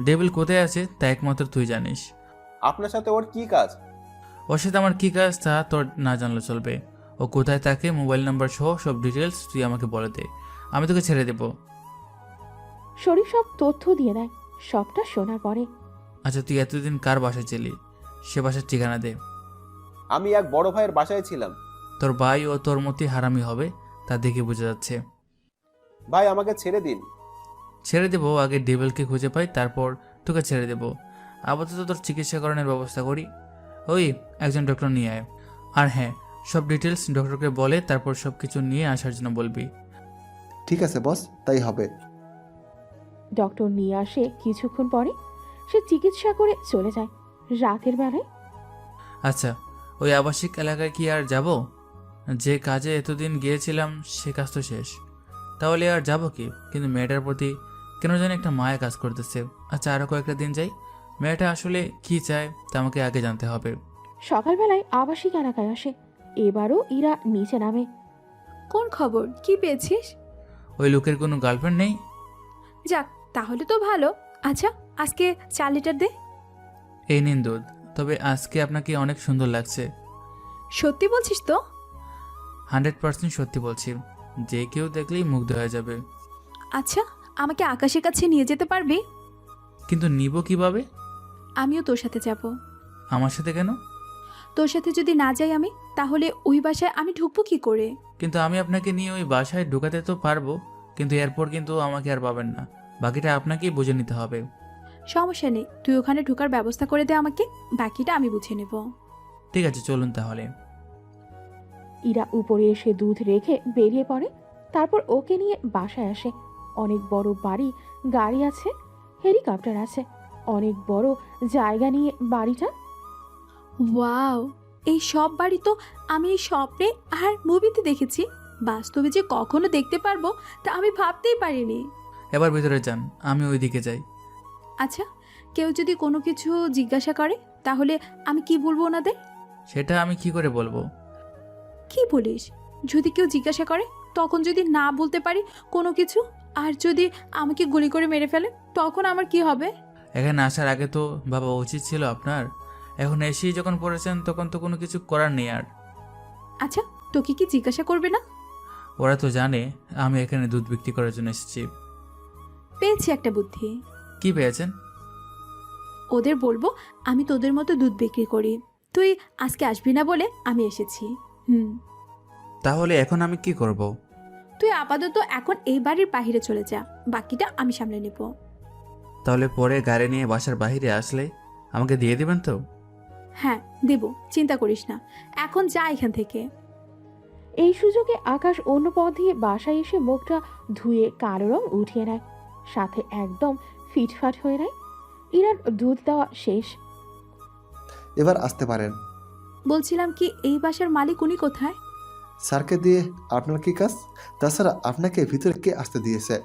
ডেভিল কোথায় আছে তা একমাত্র তুই জানিস। আপনার সাথে ওর কি কাজ? ওর সাথে আমার কী কাজ তা তোর না জানলে চলবে। ও কোথায় থাকে, মোবাইল নাম্বার সহ সব ডিটেলস তুই আমাকে বলে দে, আমি তোকে ছেড়ে দেবো। শরীফ সব তথ্য দিয়ে দেয়। সবটা শোনার পরে, আচ্ছা, তুই এতদিন কার বাসায় ছিলি, সে বাসার ঠিকানা দে। আমি এক বড় ভাইয়ের বাসায় ছিলাম। তোর ভাই ও তোর মতোই হারামি হবে, তা দেখে বোঝা যাচ্ছে। ভাই, আমাকে ছেড়ে দিন। ছেড়ে দেবো, আগে ডেভিলকে খুঁজে পাই, তারপর তোকে ছেড়ে দেবো। আপাতত তোর চিকিৎসাকরণের ব্যবস্থা করি। ওই একজন ডক্টর নিয়ে আয়। আর হ্যাঁ, সব ডিটেলস ডক্টরকে বলে তারপর সব কিছু নিয়ে আসার জন্য বলবি। ঠিক আছে বস, তাই হবে। ডক্টর নিয়ে আসে। কিছুক্ষণ পরে সে চিকিৎসা করে চলে যায়। রাতের বেলায় আচ্ছা, ওই আবাসিক এলাকায় কি আর যাব? যে কাজে এতদিন গিয়েছিলাম সে কাজ তো শেষ, তাহলে আর যাব কি? কিন্তু মেয়েটার প্রতি কেন জানি একটা মায়া কাজ করতেছে। আচ্ছা, আরও কয়েকটা দিন যাই, মেয়েটা আসলে কি চায় তা আমাকে আগে জানতে হবে। সকালবেলায় আবাসিক এলাকায় আসে। এবারও ইরা নিচে নামে। কোন খবর, কি পেয়েছিস? ওই লোকের কোনো গার্লফ্রেন্ড নেই? যাক, তাহলে তো ভালো। আচ্ছা, আজকে 4 লিটার দে। এই নিন দুধ, তবে আজকে আপনাকে অনেক সুন্দর লাগছে। সত্যি বলছিস তো? 100% সত্যি বলছি, যে কেউ দেখলেই মুগ্ধ হয়ে যাবে। আচ্ছা, আমাকে আকাশের কাছে নিয়ে যেতে পারবি? কিন্তু নিব কিভাবে? আমিও তোর সাথে যাব। আমার সাথে কেন? তোর সাথে যদি না যাই আমি, তাহলে ওই বাসায় আমি ঢুকবো কি করে? কিন্তু আমি আপনাকে নিয়ে ওই বাসায় ঢুকাতে তো পারবো, কিন্তু এরপর কিন্তু আমাকে আর পাবেন না। বাকিটা আপনাকেই বুঝে নিতে হবে। সমস্যা নেই, তুই ওখানে ঢোকার ব্যবস্থা করে দে আমাকে, বাকিটা আমি বুঝে নেব। ঠিক আছে, চলুন তাহলে। ইরা উপরে এসে দুধ রেখে বেরিয়ে পড়ে। তারপর ওকে নিয়ে বাসায় আসে। অনেক বড় বাড়ি, গাড়ি আছে, হেলিকপ্টার আছে, অনেক বড় জায়গা নিয়ে বাড়িটা। ওয়াও, এই সব বাড়ি তো আমি এই স্বপ্নে আর মুভিতে দেখেছি, বাস্তবে যে কখনো দেখতে পারবো তা আমি ভাবতেই পারিনি। এবার ভিতরে যান, আমি ওইদিকে যাই। আচ্ছা, কেউ যদি কোনো কিছু জিজ্ঞাসা করে তাহলে আমি কি বলবো ওনাদের? সেটা আমি কি করে বলবো? কি বলিস? যদি কেউ জিজ্ঞাসা করে তখন যদি না বলতে পারি কোনো কিছু, আর যদি আমাকে গুলি করে মেরে ফেলে তখন আমার কি হবে? এখানে আসার আগে তো বাবা উচিত ছিল আপনার, এখন এসেই যখন পড়েছেন তখন তো কোনো কিছু করার নেই আর। আচ্ছা, তোকে কি জিজ্ঞাসা করবে না? ওরা তো জানে আমি এখানে দুধ বিক্রি করার জন্য এসেছি। পেয়েছি একটা বুদ্ধি। কি পেয়েছেন? ওদের বলবো আমি তোদের মতো দুধ বিক্রি করি, তুই আজকে আসবি না বলে আমি এসেছি। তাহলে এখন আমি কি করব? তুই আপাতত এখন এই বাড়ির বাইরে চলে যা, বাকিটা আমি সামলে নেব। তাহলে পরে গাড়ি নিয়ে বাসার বাইরে আসলে আমাকে দিয়ে দিবেন তো? হ্যাঁ দেব, চিন্তা করিস না, এখন যা এখান থেকে। এই সুযোগে আকাশ অন্য পথ দিয়ে বাসায় এসে মুখটা ধুয়ে কালো রং উঠিয়ে নেয়, সাথে একদম ফিটফাট হয়ে নেয়। ইরার দুধ দেওয়া শেষ। এবার আসতে পারেন। বলছিলাম কি, এই বাসার মালিক উনি কোথায়? স্যারকে দিয়ে আপনার কি কাজ? তাছাড়া আপনাকে ভিতরে কে আসতে দিয়েছে?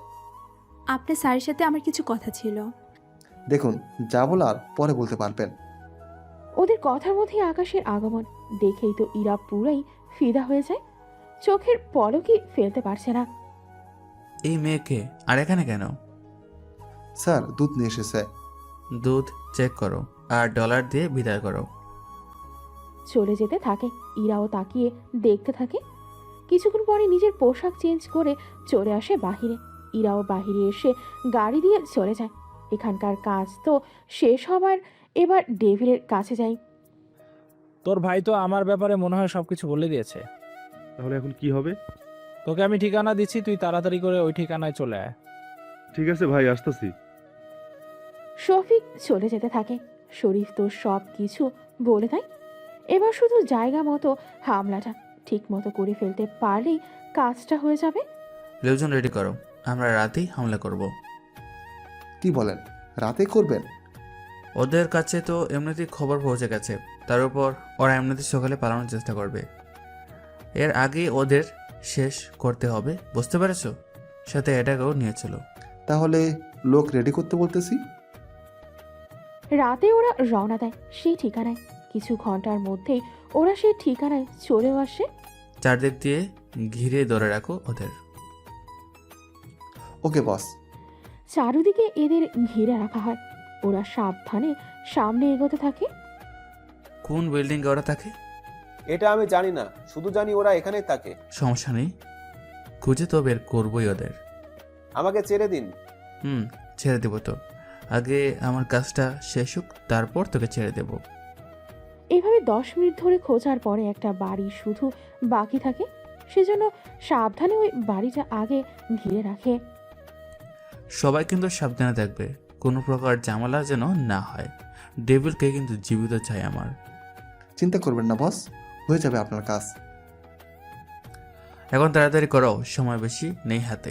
আপনার স্যারের সাথে আমার কিছু কথা ছিল। দেখুন, যা বলার পরে বলতে পারবেন। ওদের কথার মধ্যে আকাশের আগমন দেখেই তো ইরা পুরাই ফিদা হয়ে যায়, চোখের পলকই ফেলতে পারছে না। এই মেয়েকে আর এখানে কেন? স্যার দুধ নিয়ে এসেছে। দুধ চেক করো আর ডলার দিয়ে বিদায় করো। চলে যেতে থাকে। ইরাও তাকিয়ে দেখতে থাকে। কিছুক্ষণ পরে নিজের পোশাক চেঞ্জ করে চলে আসে বাহিরে। ইরাও বাহিরে এসে গাড়ি দিয়ে চলে যায়। এখানকার কাজ তো শেষ হবার, এবার ডেভিলের কাছে যাই। তোর ভাই তো আমার ব্যাপারে মনে হয় সবকিছু বলে দিয়েছে। তাহলে এখন কি হবে? তোকে আমি ঠিকানা দিচ্ছি, তুই তাড়াতাড়ি করে ওই ঠিকানায় চলে আয়। ঠিক আছে ভাই, আসতেছি। শফিক চলে যেতে থাকে। শরীফ তো সব কিছু বলে দেয়। এবার শুধু জায়গা মতো হামলাটা ঠিক মতো করে ফেলতে পারলেই কাজটা হয়ে যাবে। লোকজন রেডি করো, আমরা রাতেই হামলা করব। কি বলেন, রাতে করবেন? ওদের কাছে তো এমনিতেই খবর পৌঁছে গেছে, তার উপর ওরা এমনিতেই সকালে পালানোর চেষ্টা করবে। এর আগে ওদের শেষ করতে হবে, বুঝতে পেরেছো? সাথে এটাকেও নিয়েছিল। তাহলে লোক রেডি করতে বলতেছি। রাতে ওরা রওনা দেয় সেই ঠিকানায়। কিছু ঘন্টার মধ্যেই ওরা সেই ঠিকানায় চলেও আসে। চারদিক দিয়ে ঘিরে ধরে রাখো ওদের। ওকে বস। চারুদিকে এদের ঘিরে রাখা হয়। ওরা সাবধানে সামনে এগোতে থাকে। কোন বিল্ডিংয়ে ওরা থাকে? এটা আমি জানি না, শুধু জানি ওরা এখানেই থাকে। সমস্যা নেই, খুঁজে তো বের করবোই ওদের। আমাকে ছেড়ে দিন। ছেড়ে দেবো তো, আগে আমার কাজটা শেষ হোক, তারপর তোকে ছেড়ে দেব। এভাবে 10 মিনিট ধরে খোঁজার পরে একটা বাড়ি শুধু বাকি থাকে। সেজন্য সাবধানে ওই বাড়িটা আগে ঘিরে রাখে। সবাই কিন্তু সাবধানে থাকবে, কোনো প্রকার ঝামেলা যেন না হয়। ডেভিলকে কিন্তু জীবিত চাই আমার। চিন্তা করবেন না বস, হয়ে যাবে আপনার কাজ। এখন তাড়াতাড়ি করো, সময় বেশি নেই হাতে।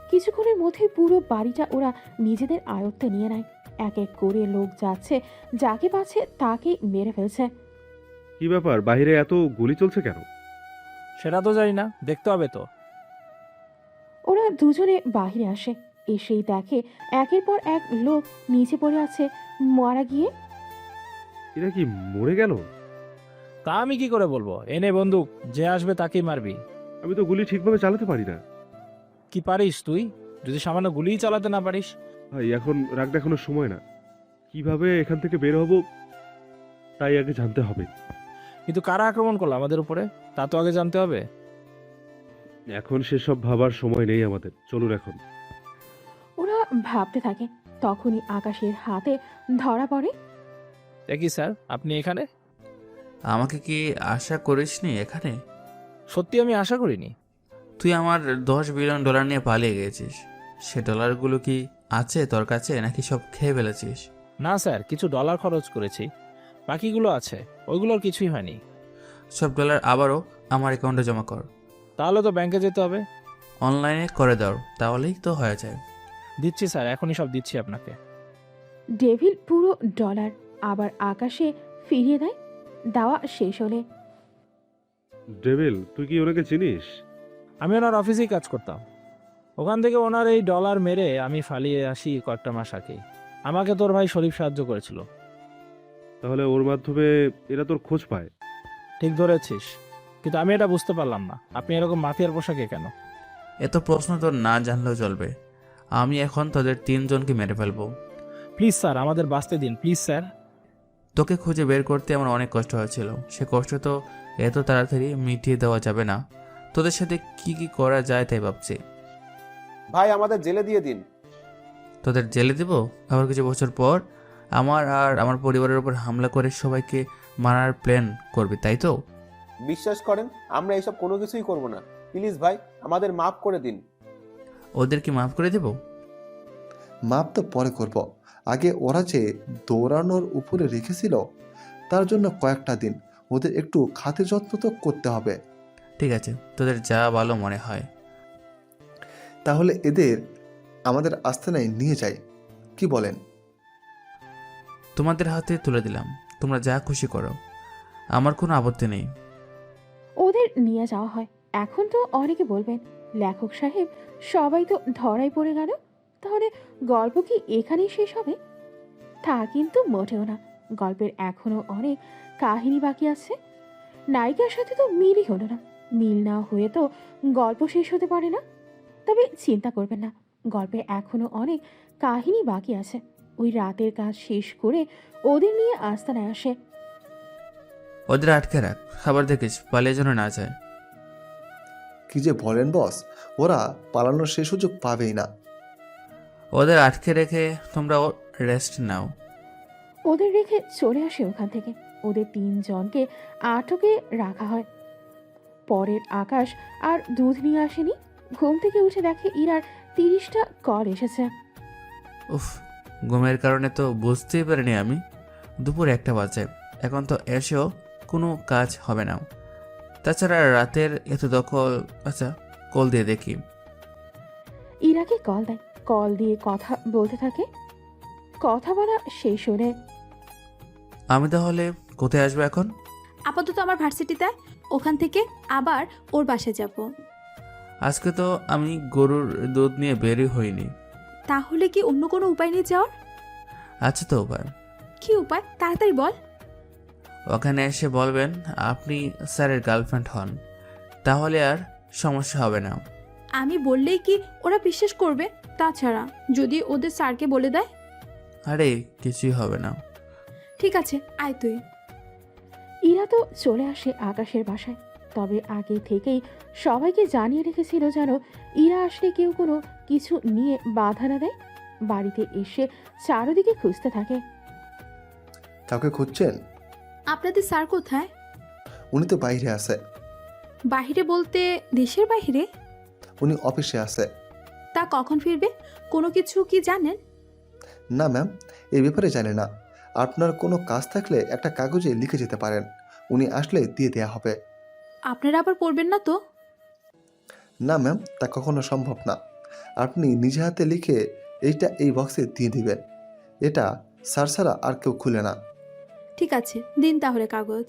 কিছুক্ষণের মধ্যে পুরো বাড়িটা ওরা নিজেদের আয়ত্তে নিয়ে নেয়। এক এক করে লোক যাচ্ছে, যাকে পাচ্ছে তাকে মেরে ফেলছে। কি ব্যাপার, বাইরে এত গুলি চলছে কেন? সেটা তো জানি না, দেখতে হবে তো। ওরা দুজনে বাহিরে আসে। এসেই দেখে একের পর এক লোক নিচে পড়ে আছে মারা গিয়ে। এরা কি মরে গেল? তা আমি কি করে বলবো? এনে বন্দুক, যে আসবে তাকেই মারবি। আমি তো গুলি ঠিকভাবে চালাতে পারি না। কি পারিস তুই, যদি সামান্য গুলিই চালাতে না পারিস? ভাই এখন রাগ দেখানোর সময় না। কিভাবে এখান থেকে বের হব তাই আগে জানতে হবে। কিন্তু কারা আক্রমণ করলো আমাদের উপরে তা তো আগে জানতে হবে। এখন সেসব ভাবার সময় নেই আমাদের, চলুন এখন। ওরা ভাবতে থাকে। তখনই আকাশের হাতে ধরা পড়ে। দেখি স্যার, আপনি এখানে? আমাকে কি আশা করিসনি এখানে? সত্যি আমি আশা করিনি। তুই আমার $10 বিলিয়ন নিয়ে পালিয়ে গেছিস। সে ডলারগুলো কি আছে তোর কাছে, নাকি সব খেয়ে ফেলেছিস? না স্যার, কিছু ডলার খরচ করেছি, বাকিগুলো আছে, ওইগুলোর কিছুই হয়নি। সব ডলার আবারও আমার অ্যাকাউন্টে জমা কর। তাহলে তো ব্যাংকে যেতে হবে। অনলাইনে করে দাও, তাহলেই তো হয়ে যায়। দিচ্ছি স্যার, এখনই সব দিচ্ছি আপনাকে। ডেভিল পুরো ডলার আবার আকাশে ফিরিয়ে দেয় দেওয়া শেষ হলে। ডেভিল, তুই কি ওনাকে চিনিস? আমি ওনার অফিসেই কাজ করতাম। ওখান থেকে ওনার এই ডলার মেরে আমি পালিয়ে আসি কয়েকটা মাস আগেই। আমাকে তোর ভাই শরীফ সাহায্য করেছিল। তাহলে ওর মাধ্যমে এরা তোর খোঁজ পায়? ঠিক ধরেছিস, কিন্তু আমি এটা বুঝতে পারলাম না, আপনি এরকম মাফিয়ার পোশাকে কেন? এত প্রশ্ন তোর না জানলেও চলবে। আমি এখন তোদের 3 জনকে মেরে ফেলবো। প্লিজ স্যার, আমাদের বাঁচতে দিন, প্লিজ স্যার। তোকে খুঁজে বের করতে আমার অনেক কষ্ট হয়েছিল, সে কষ্ট তো এত তাড়াতাড়ি মিটিয়ে দেওয়া যাবে না। তোদের সাথে কি কি করা যায় তাই ভাবছি। ভাই আমাদের জেলে দিয়ে দিন। তোদের জেলে দেব? আবার কিছু বছর পর আমার আর আমার পরিবারের উপর হামলা করে সবাইকে মারার প্ল্যান করবি, তাই তো? বিশ্বাস করেন, আমরা এসব কোনো কিছুই করব না। প্লিজ ভাই, আমাদের মাফ করে দিন। ওদের কি মাফ করে দেব? মাপ তো পরে করব, আগে ওরা যে দৌড়ানোর উপরে রেখেছিল তার জন্য কয়েকটা দিন ওদের একটু খাতির যত্ন তো করতে হবে। ঠিক আছে, তোদের যা ভালো মনে হয়। তাহলে এদের আমাদের আস্তানায় নিয়ে যাই, কি বলেন? তোমাদের হাতে তুলে দিলাম, তোমরা যা খুশি করো, আমার কোনো আপত্তি নেই। ওদের নিয়ে যাওয়া হয়। এখন তো অনেকে বলবেন, লেখক সাহেব সবাই তো ধরাই পড়ে গেল, তাহলে গল্প কি এখানেই শেষ হবে? তা কিন্তু মোটেও না। গল্পের এখনো অনেক কাহিনী বাকি আছে। নায়িকার সাথে তো মিলই হলো না, মিল না হয়ে তো গল্প শেষ হতে পারে না। তবে চিন্তা করবেন না, গল্পে এখনো অনেক কাহিনী বাকি আছে। ওই রাতের কাজ শেষ করে ওদের নিয়ে আস্তানায় আসে। ওদের আটকে রাখ, খাবার দেখিস পালিয়ে যেন না যায়। কি যে বলেন বস, ওরা পালানোর সে সুযোগ পাবেই না। ওদের আটকে রেখে তোমরা রেস্ট নাও। ওদের রেখে চলে আসে ওখান থেকে। ওদের 3 জনকে আটকে রাখা হয়। পরের আকাশ আর দুধ নিয়ে আসেনি। ঘুম থেকে উঠে দেখে ইরার 30টা কল এসেছে। উফ, ঘুমের কারণে তো বুঝতেই পারিনি আমি। দুপুর 1টা বাজে, এখন তো এসেও কোনো কাজ হবে না। তাছাড়া রাতের এত দখল। আচ্ছা, কল দিয়ে দেখি। ইরাকে কল দেয়, কল দিয়ে কথা বলতে থাকে। কথা বলা শেষ হলে, আমি তাহলে কোথায় আসবো এখন? আপাতত আমার ভার্সিটিতে, ওখান থেকে আবার ওর বাসায় যাব। আজকে তো আমি গরুর দুধ নিয়ে বেরই হইনি। তাহলে কি অন্য কোনো উপায় নেই যাওয়ার? আচ্ছা তো উপায়। কি উপায়, তাড়াতাড়ি বল। ওখানে এসে বলবেন আপনি স্যারের গার্লফ্রেন্ড হন, তাহলে আর সমস্যা হবে না। আমি বললেই কি ওরা বিশ্বাস করবে? তাছাড়া যদি ওদের স্যারকে বলে দেয়? আরে কিছুই হবে না। ঠিক আছে, আয় তুই। ইরা তো চলে আসে আকাশের বাসায়। তবে আগে থেকেই সবাইকে জানিয়ে রেখেছিল যেন ইরা আসলে কেউ কোনো কিছু নিয়ে বাধা না দেয়। বাড়িতে এসে চারদিকে খুঁজতে থাকে। কাউকে খুঁজছেন? আপনাদের স্যার কোথায়? উনি তো বাইরে আছে। বাইরে বলতে দেশের বাইরে? উনি অফিসে আছে। তা কখন ফিরবে? কোনো কিছু কি জানেন? না ম্যাম, এই ব্যাপারে জানি না। আপনার কোনো কাজ থাকলে একটা কাগজে লিখে যেতে পারেন, উনি আসলে দিয়ে দেয়া হবে। আপনারা আবার পড়বেন না তো? না ম্যাম, তা কখনো সম্ভব না। আপনি নিজে হাতে লিখে এইটা এই বক্সে দিয়ে দিবেন। এটা স্যার ছাড়া আর কেউ খুলে না। ঠিক আছে, দিন তাহলে কাগজ।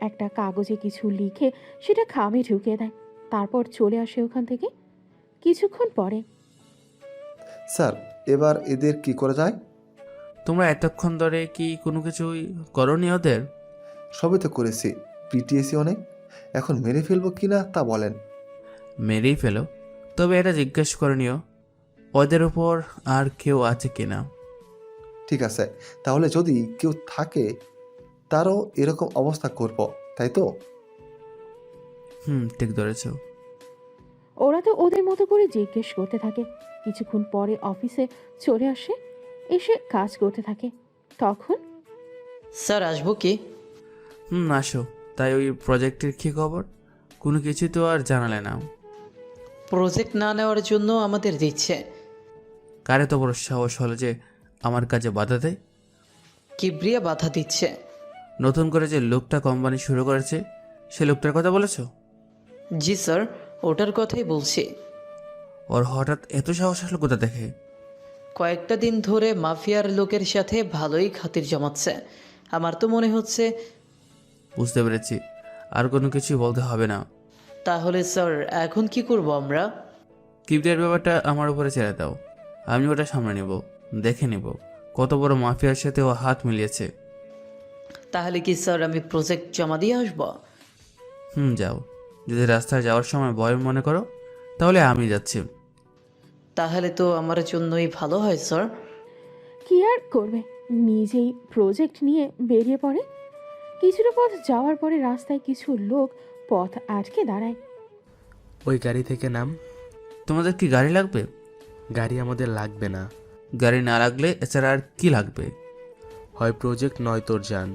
একটা কাগজে কিছু লিখে সেটা খামে ঢুকিয়ে দেয়। তারপর চলে আসে ওখান থেকে। কিছুক্ষণ পরে, স্যার, এবার এদের কি করা যায়? তোমরা এতক্ষণ ধরে কি কোনো কিছুই করনি ওদের? সবই তো করেছি, পিটিএসি অনেক। এখন মেরে ফেলবো কিনা তা বলেন। মেরেই ফেলো, তবে এটা জিজ্ঞেস করে নিও ওদের উপর আর কেউ আছে কিনা। ঠিক আছে, তাহলে যদি কেউ থাকে তারও এরকম অবস্থা করব, তাই তো? ঠিক ধরেছ। ওরা তো ওদের মতো করে জিজ্ঞেস করতে থাকে। কিছুক্ষণ পরে অফিসে চলে আসে, এসে কাজ করতে থাকে। তখন, স্যার আসবো কি? আসো। তাই ওই প্রজেক্টের কী খবর? কোনো কিছু তো আর জানালে না। প্রজেক্ট না নেওয়ার জন্য আমাদের দিচ্ছে। কারে তো বড় সাহস হলো যে আমার কাজে বাধা দেয়? কিবরিয়া বাধা দিচ্ছে। নতুন করে যে লোকটা কোম্পানি শুরু করেছে, সে লোকটার কথা বলেছ? জি স্যার, ওটার কথাই বলছি। ওর হঠাৎ এত সাহস আসলো কোথা থেকে? কয়েকটা দিন ধরে মাফিয়ার লোকের সাথে ভালোই খাতির জমাচ্ছে। আমার তো মনে হচ্ছে। বুঝতে পেরেছি, আর কোনো কিছু বলতে হবে না। তাহলে স্যার এখন কি করব আমরা? কিবরিয়ার ব্যাপারটা আমার উপরে ছেড়ে দাও, আমি ওটা সামনে নেব, দেখে নেব কত বড় মাফিয়ার সাথে ও হাত মিলিয়েছে। তাহলে কি স্যার আমি প্রজেক্ট জমা দিয়ে আসব? যাও। যদি রাস্তায় যাওয়ার সময় ভয় মনে করো, তাহলে আমি যাচ্ছি। তাহলে তো আমার জন্যই ভালো হয় স্যার। কি আর করবে, নিজেই প্রজেক্ট নিয়ে বেরিয়ে পড়ে। কিছুটা পথ যাওয়ার পরে রাস্তায় কিছু লোক পথ আটকে দাঁড়ায়। ওই গাড়ি থেকে নাম। তোমাদের কি গাড়ি লাগবে? গাড়ি আমাদের লাগবে না। গাড়ি না লাগলে এছাড়া আর কি লাগবে? হয় প্রজেক্ট নয় তোর যান।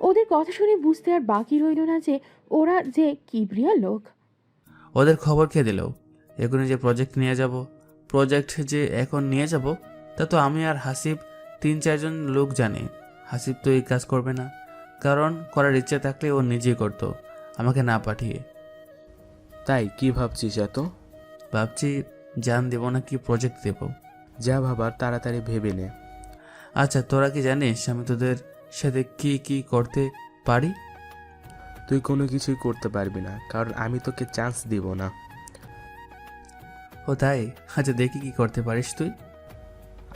ওদের কথা শুনে বুঝতে আর বাকি রইল না যে ওরা যে কিবরিয়া লোক। ওদের খবর কে দিল? এখনই যে প্রজেক্ট নিয়ে যাব, প্রজেক্ট যে এখন নিয়ে যাব, তা তো আমি আর হাসিব 3-4 জন লোক জানে। হাসিব তো এই কাজ করবে না, কারণ করার ইচ্ছে থাকলে ও নিজেই করতো, আমাকে না পাঠিয়ে। তাই কি ভাবছিস এত? ভাবছি জান দেব না কি প্রজেক্ট দেব। যা ভাবার তাড়াতাড়ি ভেবে নে। আচ্ছা, তোরা কি জানিস আমি তোদের সাথে কি কি করতে পারি? তুই কোনো কিছুই করতে পারবি না, কারণ আমি তোকে চান্স দিব না। ও তাই? আচ্ছা দেখি কি করতে পারিস তুই।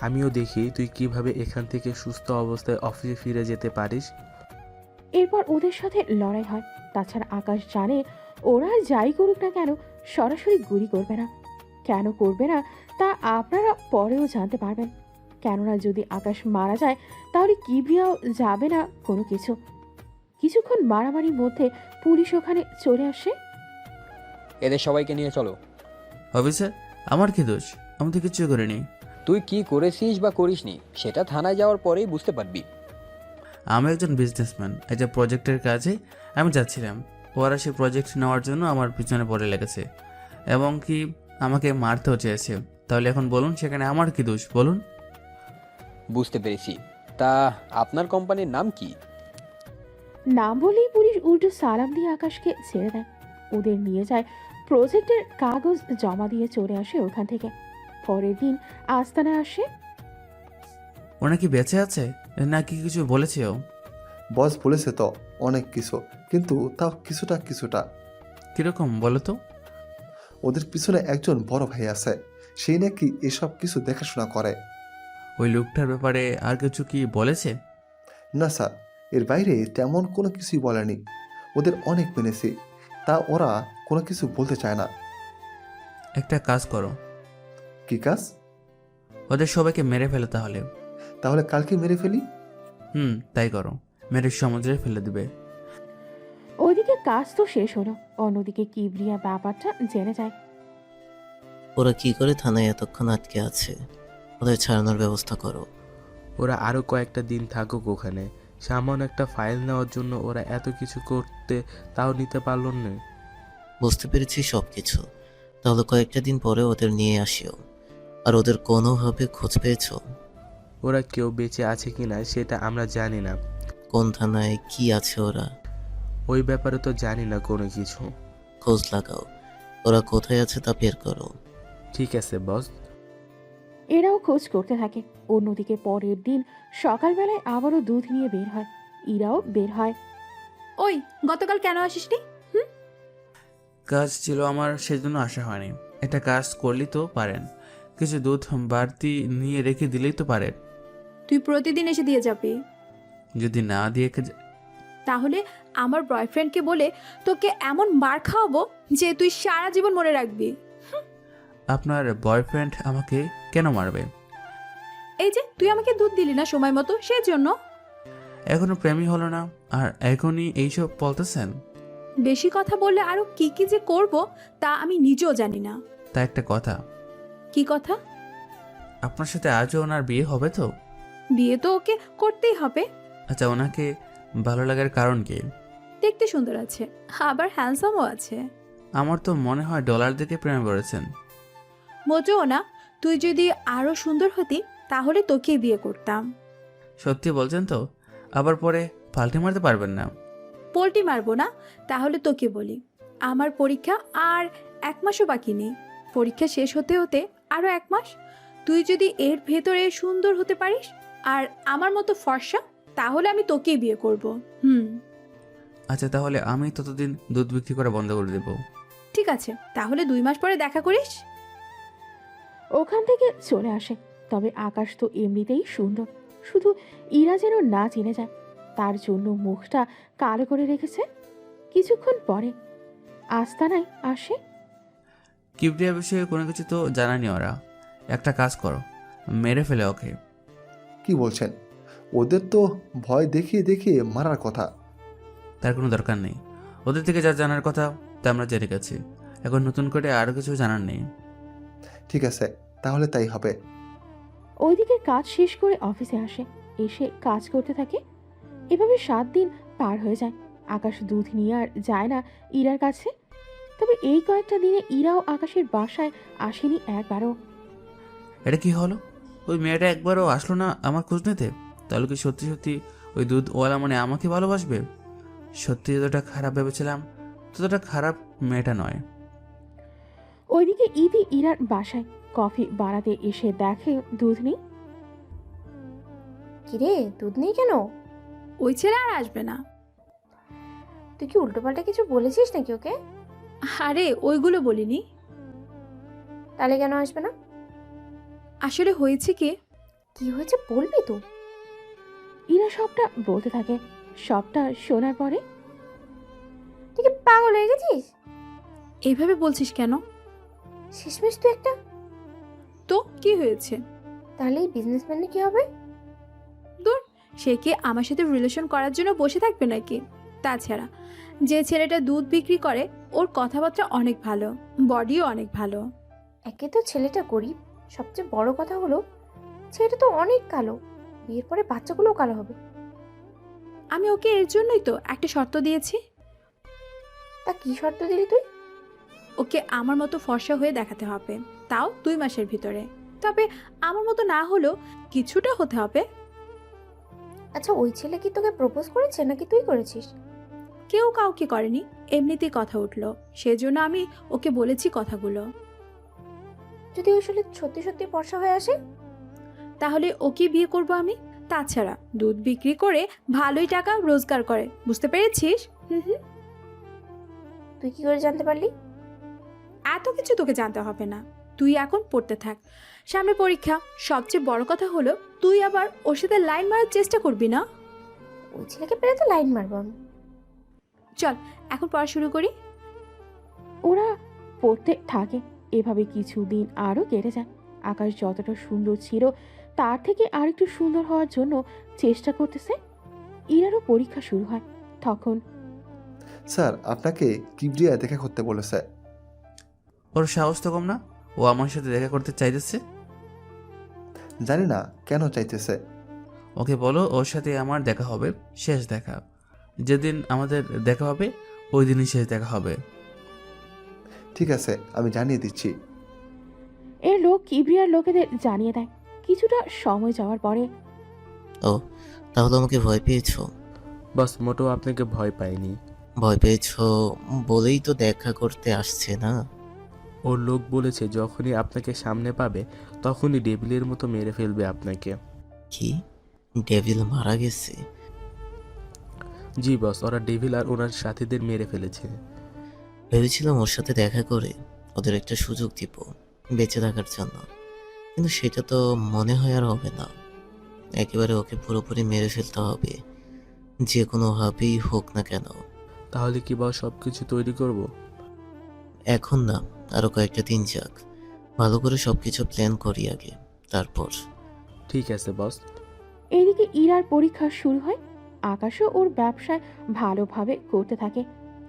আমিও দেখি তুই কিভাবে এখান থেকে সুস্থ অবস্থায় অফিসে ফিরে যেতে পারিস। এরপর ওদের সাথে লড়াই হয়। তাছাড়া আকাশ জানে ওরা যাই করুক না কেন সরাসরি গুলি করবে না। কেন করবে না তা আপনারা পরেও জানতে পারবেন। কেননা যদি আকাশ মারা যায় তাহলে কিবরিয়াও যাবে না কোনো কিছু। কিছুক্ষণ মারামারির মধ্যে পুলিশ ওখানে চলে আসে। এদের সবাইকে নিয়ে চলো। অফিসার, আমার কি দোষ? আমি তো কিছু করিনি। তুই কি করেছিস বা করিসনি সেটা থানায় যাওয়ার পরেই বুঝতে পারবি। আমি একজন বিজনেসম্যান। একটা প্রজেক্টের কাজে আমি যাচ্ছিলাম। ওরা সেই প্রজেক্ট নেওয়ার জন্য আমার পিছনে পড়ে লেগেছে এবং কি আমাকে মারতেও চেয়েছে। তাহলে এখন বলুন সেখানে আমার কি দোষ বলুন? বুঝতে পেরেছি। তা আপনার কোম্পানির নাম কি? নাম বলেই পুলিশ উল্টো সালাম দিয়ে আকাশকে ছেড়ে দেয়। ওদের নিয়ে যায় প্রজেক্টের কাগজ জমা দিয়ে চলে আসে ওখান থেকে। পরের দিন আস্তানায় আসে। ওনা কি বেঁচে আছে নাকি কিছু বলেছে ও? বস বলেছে তো অনেক কিছু, কিন্তু তাও কিছুটা কিছুটা। কিরকম বলো তো? ওদের পিছনে একজন বড় ভাই আছে, সেই নাকি এসব কিছু দেখাশোনা করে। ওই লোকটার ব্যাপারে আর কিছু কি বলেছে? না স্যার, এর বাইরে তেমন কোনো কিছুই বলেনি। ওদের অনেক মেনেছি, তা ওরা কোনো কিছু বলতে চায় না। একটা কাজ করো। কি কাজ? ওদের সবাইকে মেরে ফেলে তাহলে। তাহলে কালকে মেরে ফেলি? তাই করো। মেরে সমুদ্রে ফেলে দিবে। ওইদিকে কাজ তো শেষ হলো, অন্যদিকে কিবরিয়া ব্যাপারটা জেনে যায়। ওরা কি করে থানায় এতক্ষণ আটকে আছে? ওদের ছাড়ানোর ব্যবস্থা করো। ওরা আরও কয়েকটা দিন থাকুক ওখানে। সামান্য একটা ফাইল নেওয়ার জন্য ওরা এত কিছু করতে তাও নিতে পারল না। বুঝতে পেরেছি সব কিছু। তাহলে কয়েকটা দিন পরে ওদের নিয়ে আসিও। আর ওদের কোনোভাবে খোঁজ পেয়েছো? ওরা কেউ বেঁচে আছে কিনা সেটা আমরা জানি না। কোন থানায় কি আছে ওরা? ওই ব্যাপারে তো জানি না কোনো কিছু। খোঁজ লাগাও, ওরা কোথায় আছে তা বের করো। ঠিক আছে বস। এরাও খোঁজ করতে থাকে। অন্যদিকে পরের দিন সকালবেলায় আবারও দুধ নিয়ে বের হয়। ইরাও বের হয়। ওই গতকাল কেন আসিসনি? কাজ ছিল আমার, সেজন্য আসা হয়নি। একটা কাজ করলেই তো পারেন, কিছু দুধ বাড়তি নিয়ে রেখে দিলেই তো পারেন। তুই প্রতিদিন এসে দিয়ে যাবি? যদি না দিয়ে তাহলে আমার বয়ফ্রেন্ডকে বলে তোকে এমন মার খাওয়াবো যে তুই সারা জীবন মনে রাখবি। আপনার বয়ফ্রেন্ড আমাকে কেন মারবে? এই যে তুই আমাকে দুধ দিলি না সময় মতো, সেই জন্য। এখনো প্রেমই হলো না আর এখনই এইসব বলতেছেন? বেশি কথা বললে আরো কি কি যে করব তা আমি নিজেও জানি না। তা একটা কথা। কি কথা? আপনার সাথে আজও ওনার বিয়ে হবে তো? বিয়ে তো ওকে করতেই হবে। আচ্ছা, ওনাকে ভালো লাগার কারণ কি? দেখতে সুন্দর আছে, আবার হ্যান্ডসামও আছে। আমার তো মনে হয় ডলার দেখে প্রেমে পড়েছেন। মোটেও না, তুই যদি আরো সুন্দর হতি তাহলে তোকে বিয়ে করতাম। সত্যি বলছেন তো? আবার পরে পাল্টে মারতে পারবেন না। পোল্টি মারবো না। তাহলে তোকে বলি, আমার পরীক্ষা আর 1 মাসও বাকি নেই। পরীক্ষা শেষ হতে হতে আরো 1 মাস। তুই যদি এর ভেতরে সুন্দর হতে পারিস আর আমার মতো ফর্সা, তাহলে আমি তোকেই বিয়ে করব। আচ্ছা, তাহলে আমি ততদিন দুধ বিক্রি করা বন্ধ করে দেব। ঠিক আছে, তাহলে 2 মাস পরে দেখা করিস। ওখান থেকে চলে আসে। তবে আকাশ তো এমনিতেই সুন্দর, শুধু ইরা যেন না চিনে যায় তার জন্য মুখটা কালো করে রেখেছে। কিছুক্ষণ পরে আস্তানায় আসে। কিবরিয়া বিষয়ে কোনো কিছু তো জানানি ওরা। একটা কাজ করো, মেরে ফেলে ওকে। কি বলছেন? ওদের তো ভয় দেখিয়ে দেখিয়ে মারার কথা। তার কোনো দরকার নেই। ওদের থেকে যা জানার কথা তা আমরা জেনে গেছি। এখন নতুন করে আরও কিছু জানার নেই। ঠিক আছে, তাহলে তাই হবে। ওইদিকে কাজ শেষ করে অফিসে আসে, এসে কাজ করতে থাকে। এভাবে 7 দিন পার হয়ে যায়। আকাশ দুধ নিয়ে আর যায় না ইরার কাছে। তবে এই কয়েকটা দিনে ইরাও আকাশের বাসায় আসেনি একবারও। এটা কি হলো? ওই মেয়েটা একবারও আসলো না আমার খোঁজ নিতে। তাহলে কি সত্যি সত্যি ওই দুধওয়ালা মানে আমাকে ভালোবাসবে? সত্যি যতটা খারাপ ভেবেছিলাম ততটা খারাপ মেয়েটা নয়। ওইদিকে ইদি ইরার বাসায় কফি বানাতে এসে দেখে দুধ নেই। কিরে, দুধ নেই কেন? ওই ছেলে আর আসবে না। তুই কি উল্টোপাল্টা কিছু বলেছিস নাকি ওকে? আরে ওইগুলো বলিনি। তাহলে কেন আসবে না? আসলে হয়েছে কি, কি হয়েছে বলবি তো? ইরা সবটা বলতে থাকে। সবটা শোনার পরে তুই কি পাগল হয়ে গেছিস? এইভাবে বলছিস কেন? শেষমেশ তুই একটা। তো কি হয়েছে? তাহলে এই বিজনেসম্যানের কি হবে? দূর, সে কি আমার সাথে রিলেশন করার জন্য বসে থাকবে নাকি? তাছাড়া যে ছেলেটা দুধ বিক্রি করে ওর কথাবার্তা অনেক ভালো, বডিও অনেক ভালো। একে তো ছেলেটা গরিব, সবচেয়ে বড় কথা হলো ছেলেটা তো অনেক কালো। বিয়ের পরে বাচ্চাগুলোও কালো হবে। আমি ওকে এর জন্যই তো একটা শর্ত দিয়েছি। তা কি শর্ত দিলি তুই? ওকে আমার মতো ফর্সা হয়ে দেখাতে হবে, তাও 2 মাসের ভিতরে। তবে আমার মতো না হলেও কিছুটা হতে হবে। আচ্ছা, ওই ছেলে কি তোকে প্রপোজ করেছে নাকি তুই করেছিস? কেউ কাউকে করেনি, এমনিতেই কথা উঠলো, সেজন্য আমি ওকে বলেছি কথাগুলো। যদি ওই ছেলে সত্যি সত্যি ফর্সা হয়ে আসে? তাহলে ওকে বিয়ে করব আমি। তাছাড়া দুধ বিক্রি করে ভালোই টাকা রোজগার করে, বুঝতে পেরেছিস? তুই কি করে জানতে পারলি? এত কিছু তোকে জানতে হবে না, তুই এখন পড়তে থাক, সামনে পরীক্ষা। সবচেয়ে বড় কথা হলো তুই আবার ওর সাথে লাইন মারার চেষ্টা করবি না। ওই ছেলেকে পেলে তো লাইন মারবো আমি। চল এখন পড়া শুরু করি। ওরা পড়তে থাকে। এভাবে কিছুদিন আরও কেটে যায়। আকাশ যতটা সুন্দর ছিল তার থেকে আরেকটু সুন্দর হওয়ার জন্য চেষ্টা করতেছে। ইরারও পরীক্ষা শুরু হয় তখন। স্যার, আপনাকে কিবরিয়া দেখা করতে বলেছে। ওর সাহস তো কম না, ও আমার সাথে দেখা করতে চাইতেছে। জানি না কেন চাইতেছে। ওকে বলো ওর সাথে আমার দেখা হবে, শেষ দেখা। যেদিন আমাদের দেখা হবে ওই দিনই শেষ দেখা হবে। ঠিক আছে, আমি জানিয়ে দিচ্ছি। এর লোক কিবরিয়ার লোকেদের জানিয়ে দেয়। কিছুটা সময় যাওয়ার পরে। ও, তাহলে আমাকে ভয় পেয়েছো? বস মোটেও আপনাকে ভয় পাইনি। ভয় পেয়েছো বলেই তো দেখা করতে আসছে না। ওর লোক বলেছে যখনই আপনাকে সামনে পাবে তখনই ডেভিলের মতো মেরে ফেলবে আপনাকে। কি, ডেভিল মারা গেছে? জি বস, ওরা ডেভিল আর ওনার সাথীদের মেরে ফেলেছে। ভেবেছিলাম ওর সাথে দেখা করে ওদের একটা সুযোগ দিব বেঁচে থাকার জন্য, কিন্তু সেটা তো মনে হয় আর হবে না। একেবারে ওকে পুরোপুরি মেরে ফেলতে হবে, যে কোনোভাবেই হোক না কেন। তাহলে কি বস সব কিছু তৈরি করব? এখন না, আরো কয়েকটা দিন যাক, ভালো করে সবকিছু প্ল্যান করি আগে, তারপর। ঠিক আছে বস। এদিকে ইরার পরীক্ষা শুরু হয়। আকাশও ওর ব্যবসায় ভালোভাবে করতে থাকে।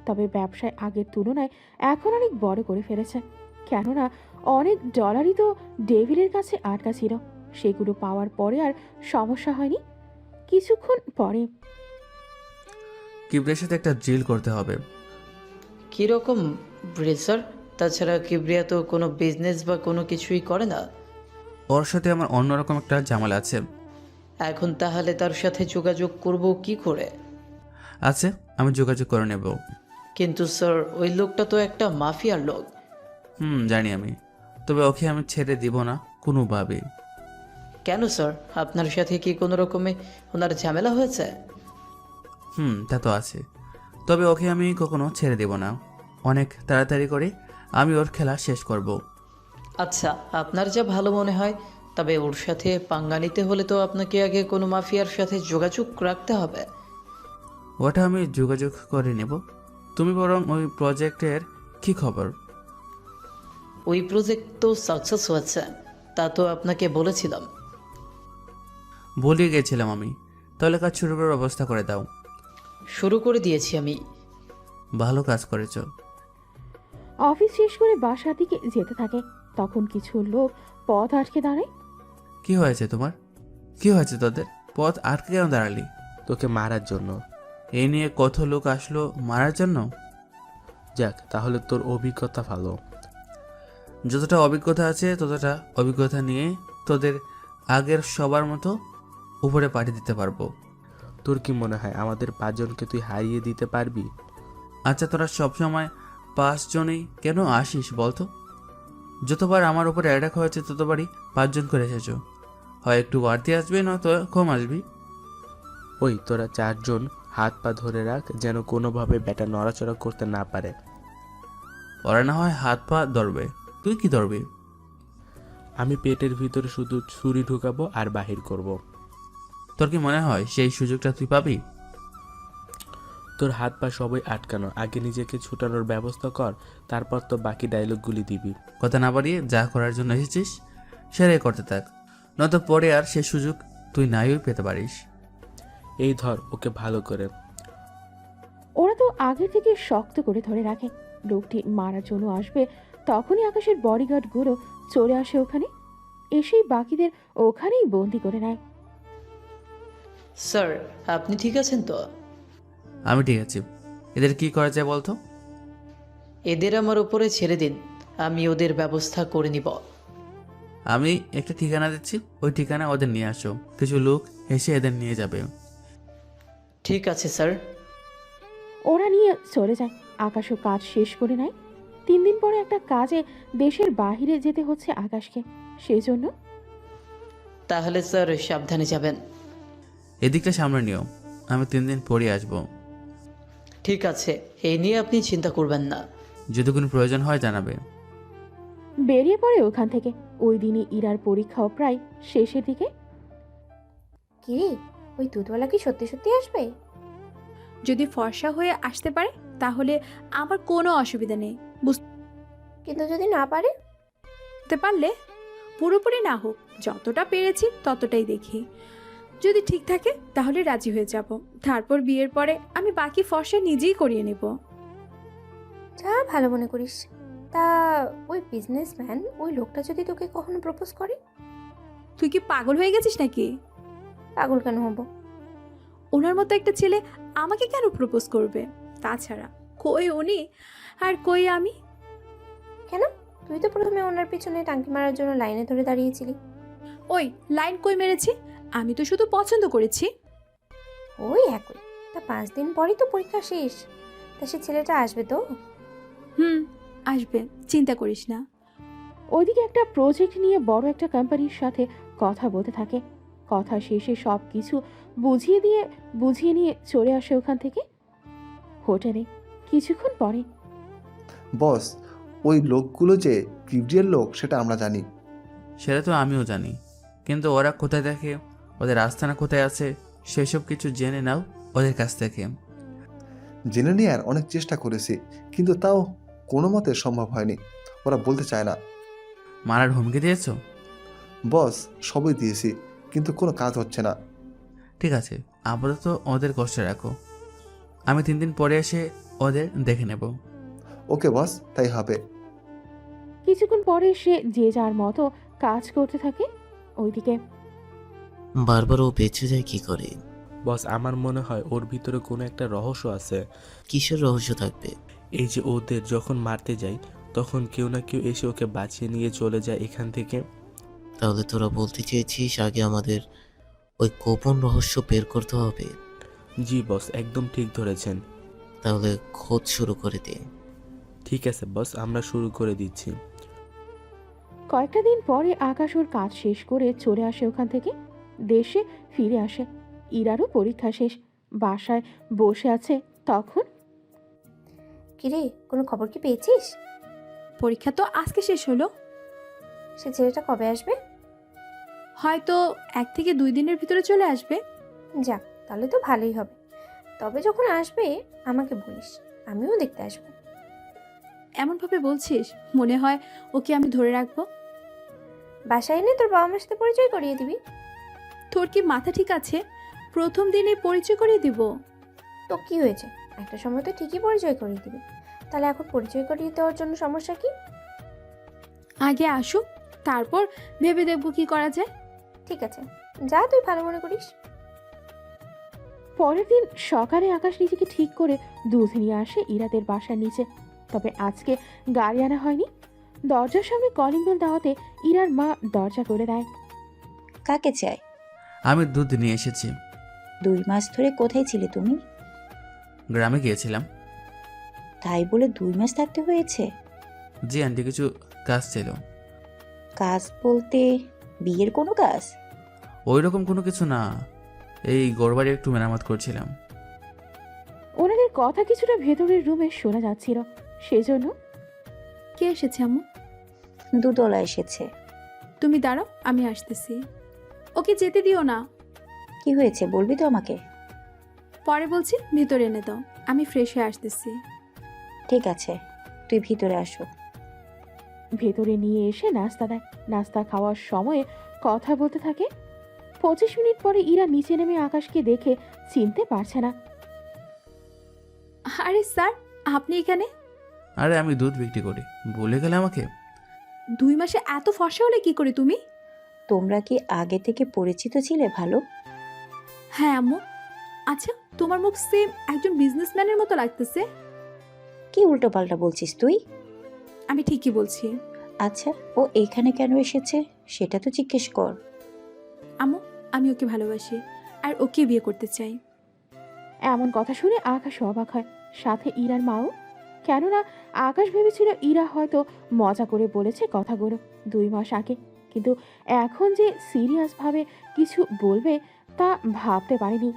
তবে ব্যবসায় আগের তুলনায় এখন অনেক বড় করে ফেলেছে। কেননা অনেক ডলারই তো ডেভিলের কাছে আটকা ছিল। সেগুলো পাওয়ার পরে আর সমস্যা হয়নি। কিছুক্ষণ পরে কিবরিয়ার সাথে একটা ড্রিল করতে হবে। কীরকম ব্রেসার? তাছাড়া কিবরিয়া তো কোনো বিজনেস বা কোনো কিছুই করে না। ওর সাথে আমার অন্যরকম একটা ঝামেলা আছে। এখন তাহলে তার সাথে যোগাযোগ করব কি করে? আছে, আমি যোগাযোগ করে নেব। কিন্তু স্যার, ওই লোকটা তো একটা মাফিয়ার লোক। জানি আমি, তবে ওকে আমি ছেড়ে দিব না কোনোভাবে। কেন স্যার, আপনার সাথে কি কোনো রকমে ওনার ঝামেলা হয়েছে? তা তো আছে, তবে ওকে আমি কখনো ছেড়ে দেব না। অনেক তাড়াতাড়ি করে আমি ওর খেলা শেষ করব। আচ্ছা, আপনার যা ভালো মনে হয়। তবে ওর সাথে পাঙ্গা নিতে হলে তো আপনাকে আগে কোনো মাফিয়ার সাথে যোগাযোগ রাখতে হবে। ওটা আমি যোগাযোগ করে নেব। তুমি বরং ওই প্রজেক্টের কি খবর? ওই প্রজেক্ট তো সাকসেস হয়েছে, তা তো আপনাকে বলেছিলাম। ভুলে গেছিলাম আমি। তাহলে কাজ শুরু করার ব্যবস্থা করে দাও। শুরু করে দিয়েছি আমি। ভালো কাজ করেছ। অফিস শেষ করে বাসার দিকে যেতে থাকে। তখন কিছু লোক পথ আটকে দাঁড়ায়। কি হয়েছে তোমার? কি হয়েছে তোদের? পথ আটকে কেন দাঁড়ালি? তোকে মারার জন্য। এই নিয়ে কত লোক আসলো মারার জন্য? যাক, তাহলে তোর অভিজ্ঞতা ভালো। যতটা অভিজ্ঞতা আছে ততটা অভিজ্ঞতা নিয়ে তোদের আগের সবার মতো উপরে পাঠিয়ে দিতে পারবো। তোর কি মনে হয় আমাদের 5 জনকে তুই হারিয়ে দিতে পারবি? আচ্ছা, তোরা সবসময় 5 জনেই কেন আসিস বলতো? যতবার আমার উপরে অ্যাটাক হয়েছে ততবারই 5 জন করে এসেছো। হয় একটু বাড়তি আসবে, নয়তো কম আসবি। ওই তোরা চারজন হাত পা ধরে রাখ, যেন কোনোভাবে ব্যাটা নড়াচড়া করতে না পারে। ওরা না হয় হাত পা ধরবে, তুই কি ধরবি? আমি পেটের ভিতরে শুধু ছুরি ঢুকাবো আর বাহির করব। তোর কি মনে হয় সেই সুযোগটা তুই পাবি? তোর হাত পা সবই আটকানো, আগে নিজেকে ছুটানোর ব্যবস্থা কর, তারপর তো বাকি ডায়লগগুলি দিবি। কথা না বাড়িয়ে যা করার জন্য এসেছিস সেটাই করতে থাক, নয়তো পরে আর সে সুযোগ তুই নাইও পেতে পারিস। এই ধর ওকে ভালো করে। ওরা তো আগে থেকে শক্ত করে ধরে রাখে। লোকটি মারার জন্য আসবে তখনই আকাশের বডিগার্ডগুলো চলে আসে ওখানে, এসেই বাকিদের ওখানেই বন্দি করে নেয়। স্যার, আপনি ঠিক আছেন তো? আমি ঠিক আছি। এদের কি করা যায় বলতো? এদের আমার উপরে ছেড়ে দিন, আমি ওদের ব্যবস্থা করে নিব। আমি একটা ঠিকানা দিচ্ছি, ওই ঠিকানা ওদের নিয়ে আসো, কিছু লোক এসে এদের নিয়ে যাবে। ঠিক আছে স্যার। ওরা নিয়ে চলে যায়। আকাশও কাজ শেষ করে নেয়। 3 দিন পরে একটা কাজে দেশের বাহিরে যেতে হচ্ছে আকাশকে, সেজন্য তাহলে স্যার সাবধানে যাবেন। এদিকটা সামনে নিও, আমি 3 দিন পরে আসবো। ঠিক আছে, এই নিয়ে আপনি চিন্তা করবেন না। যদি কোনো প্রয়োজন হয় জানাবে। বেরিয়ে পড়ে ওখান থেকে। ওই দিনই ইরার পরীক্ষাও প্রায় শেষের দিকে। কি ওই দুধওয়ালা কি সত্যি সত্যি আসবে? যদি ফর্সা হয়ে আসতে পারে তাহলে আমার কোনো অসুবিধা নেই। কিন্তু যদি না পারে? বুঝতে পারলে পুরোপুরি না হোক, যতটা পেরেছি ততটাই দেখি। যদি ঠিক থাকে তাহলে রাজি হয়ে যাব। তারপর বিয়ের পরে আমি বাকি ফর্সা নিজেই করিয়ে নেব। যা ভালো মনে করিস। তা ওই বিজনেসম্যান, ওই লোকটা যদি তোকে কখনো প্রপোজ করে? তুই কি পাগল হয়ে গেছিস নাকি? পাগল কেন হব? ওনার মতো একটা ছেলে আমাকে কেন প্রপোজ করবে? তাছাড়া কই উনি আর কই আমি? কেন? তুই তো প্রথমে ওনার পিছনে টাঙ্কি মারার জন্য লাইনে ধরে দাঁড়িয়েছিলি। ওই লাইন কই মেরেছি? আমি তো শুধু পছন্দ করেছি। ওই একই। তা 5 দিন পরই তো পরীক্ষা শেষ। তা সে ছেলেটা আসবে তো? আসবে, চিন্তা করিস না। ওইদিকে একটা প্রজেক্ট নিয়ে বড় একটা কোম্পানির সাথে কথা বলতে থাকে। কথা শেষে সব কিছু বুঝিয়ে নিয়ে চলে আসে ওখান থেকে হোটেলে। কিছুক্ষণ পরে বস, ওই লোকগুলো যে কিবরিয়ার লোক সেটা আমরা জানি। সেটা তো আমিও জানি, কিন্তু ওরা কোথায় দেখে, ওদের আস্তানা কোথায় আছে, সেসব কিছু জেনে নাও ওদের কাছ থেকে। জেনে নেওয়ার অনেক চেষ্টা করেছি, কিন্তু তাও কোনো মতে সম্ভব হয়নি। ওরা বলতে চায় না। মারার হুমকি দিয়েছ? বস, সবই দিয়েছি, কিন্তু কোনো কাজ হচ্ছে না। ঠিক আছে, আপাতত ওদের কষ্টে রাখো, আমি 3 দিন পরে এসে ওদের দেখে নেব। ওকে বস, তাই হবে। কিছুক্ষণ পরে সে যে যার মতো কাজ করতে থাকে। ওইদিকে বারবার ও বেঁচে যায় কি করে? বস, আমার মনে হয় ওর ভিতরে কোনো একটা রহস্য আছে। কিসের রহস্য থাকবে? এই যে ওদের যখন মারতে যাই তখন কেউ না কেউ এসে ওকে বাঁচিয়ে নিয়ে চলে যায় এখান থেকে। তাহলে তোরা বলতে চেয়েছিস আগে আমাদের ওই গোপন রহস্য বের করতে হবে? জি বস, একদম ঠিক ধরেছেন। তাহলে খোঁজ শুরু করে দে। ঠিক আছে বস, আমরা শুরু করে দিচ্ছি। কয়েকটা দিন পরে আকাশ ওর কাজ শেষ করে চলে আসে ওখান থেকে। দেশে ফিরে আসে। ইরারও পরীক্ষা শেষ, বাসায় বসে আছে। তখন কিরে, কোনো খবর কি পেয়েছিস? পরীক্ষা তো আজকে শেষ হলো। সে ছেলেটা কবে আসবে? হয়তো 1 থেকে 2 দিনের ভিতরে চলে আসবে। যাক, তাহলে তো ভালোই হবে। তবে যখন আসবে আমাকে বলিস, আমিও দেখতে আসবো। এমনভাবে বলছিস, মনে হয় ওকে আমি ধরে রাখবো। বাসায় এনে তোর বাবা মার সাথে পরিচয় করিয়ে দিবি। তোর কি মাথা ঠিক আছে? প্রথম দিনে পরিচয় করিয়ে দিব? তো কি হয়েছে, একটা সময় তো ঠিকই পরিচয় করিয়ে দিবি। তাহলে এখন পরিচয় করিয়ে দেওয়ার জন্য সমস্যা কি? আগে আসুক, তারপর ভেবে দেখবো কি করা যায়। ঠিক আছে, যা তুই ভালো মনে করিস। পরের দিন সকালে আকাশ নিজেকে ঠিক করে দুধ নিয়ে আসে ইরাদের বাসার নিচে। তবে আজকে গাড়ি আনা হয়নি। দরজার সামনে কলিং বেল দেওয়াতে ইরার মা দরজা করে দেয়। কাকে চাই? আমি দুধ নিয়ে এসেছি। 2 মাস ধরে কোথায় ছিলে তুমি? গ্রামে গিয়েছিলাম। তাই বলে 2 মাস থাকতে হয়েছে? জি আন্টি, কিছু কাজ ছিল। কাজ বলতে বিয়ের কোনো কাজ? ওই রকম কোনো কিছু না, এই ঘরবাড়ি একটু মেরামত করছিলাম। ওনাদের কথা কিছুটা ভেতরের রুমে শোনা যাচ্ছিল, সেজন্য কে এসেছে আম্মু? দুদলা এসেছে। তুমি দাঁড়াও, আমি আসতেছি। ওকে যেতে দিও না। কি হয়েছে বলবি তো আমাকে? পরে বলছি, ভিতরে এনে দাও, আমি ফ্রেশ হয়ে আসতেছি। ঠিক আছে, তুই ভিতরে আসো। ভেতরে নিয়ে এসে নাস্তা দেয়। নাস্তা খাওয়ার সময়ে কথা বলতে থাকে। 25 মিনিট পরে ইরা নিচে নেমে আকাশকে দেখে চিনতে পারছে না। আরে স্যার, আপনি এখানে? আরে আমি দুধ বিক্রি করি, বলে গেলে আমাকে। 2 মাসে এত ফর্সা হলে কি করে তুমি? তোমরা কি আগে থেকে পরিচিত ছিলে ভালো? হ্যাঁ আম্মু। আচ্ছা, তোমার মুখ সেম একজন বিজনেসম্যানের মতো লাগতেছে। কি উল্টোপাল্টা বলছিস তুই? আমি ঠিকই বলছি। আচ্ছা, ও এখানে কেন এসেছে সেটা তো জিজ্ঞেস কর। আম্মু, আমি ওকে ভালোবাসি আর ওকে বিয়ে করতে চাই। এমন কথা শুনে আকাশ অবাক হয়, সাথে ইরার মাও। কেননা আকাশ ভেবেছিল ইরা হয়তো মজা করে বলেছে কথাগুলো 2 মাস আগে, কিন্তু এখন যে সিরিয়াস ভাবে কিছু বলবে তা ভাবতে পারেনি।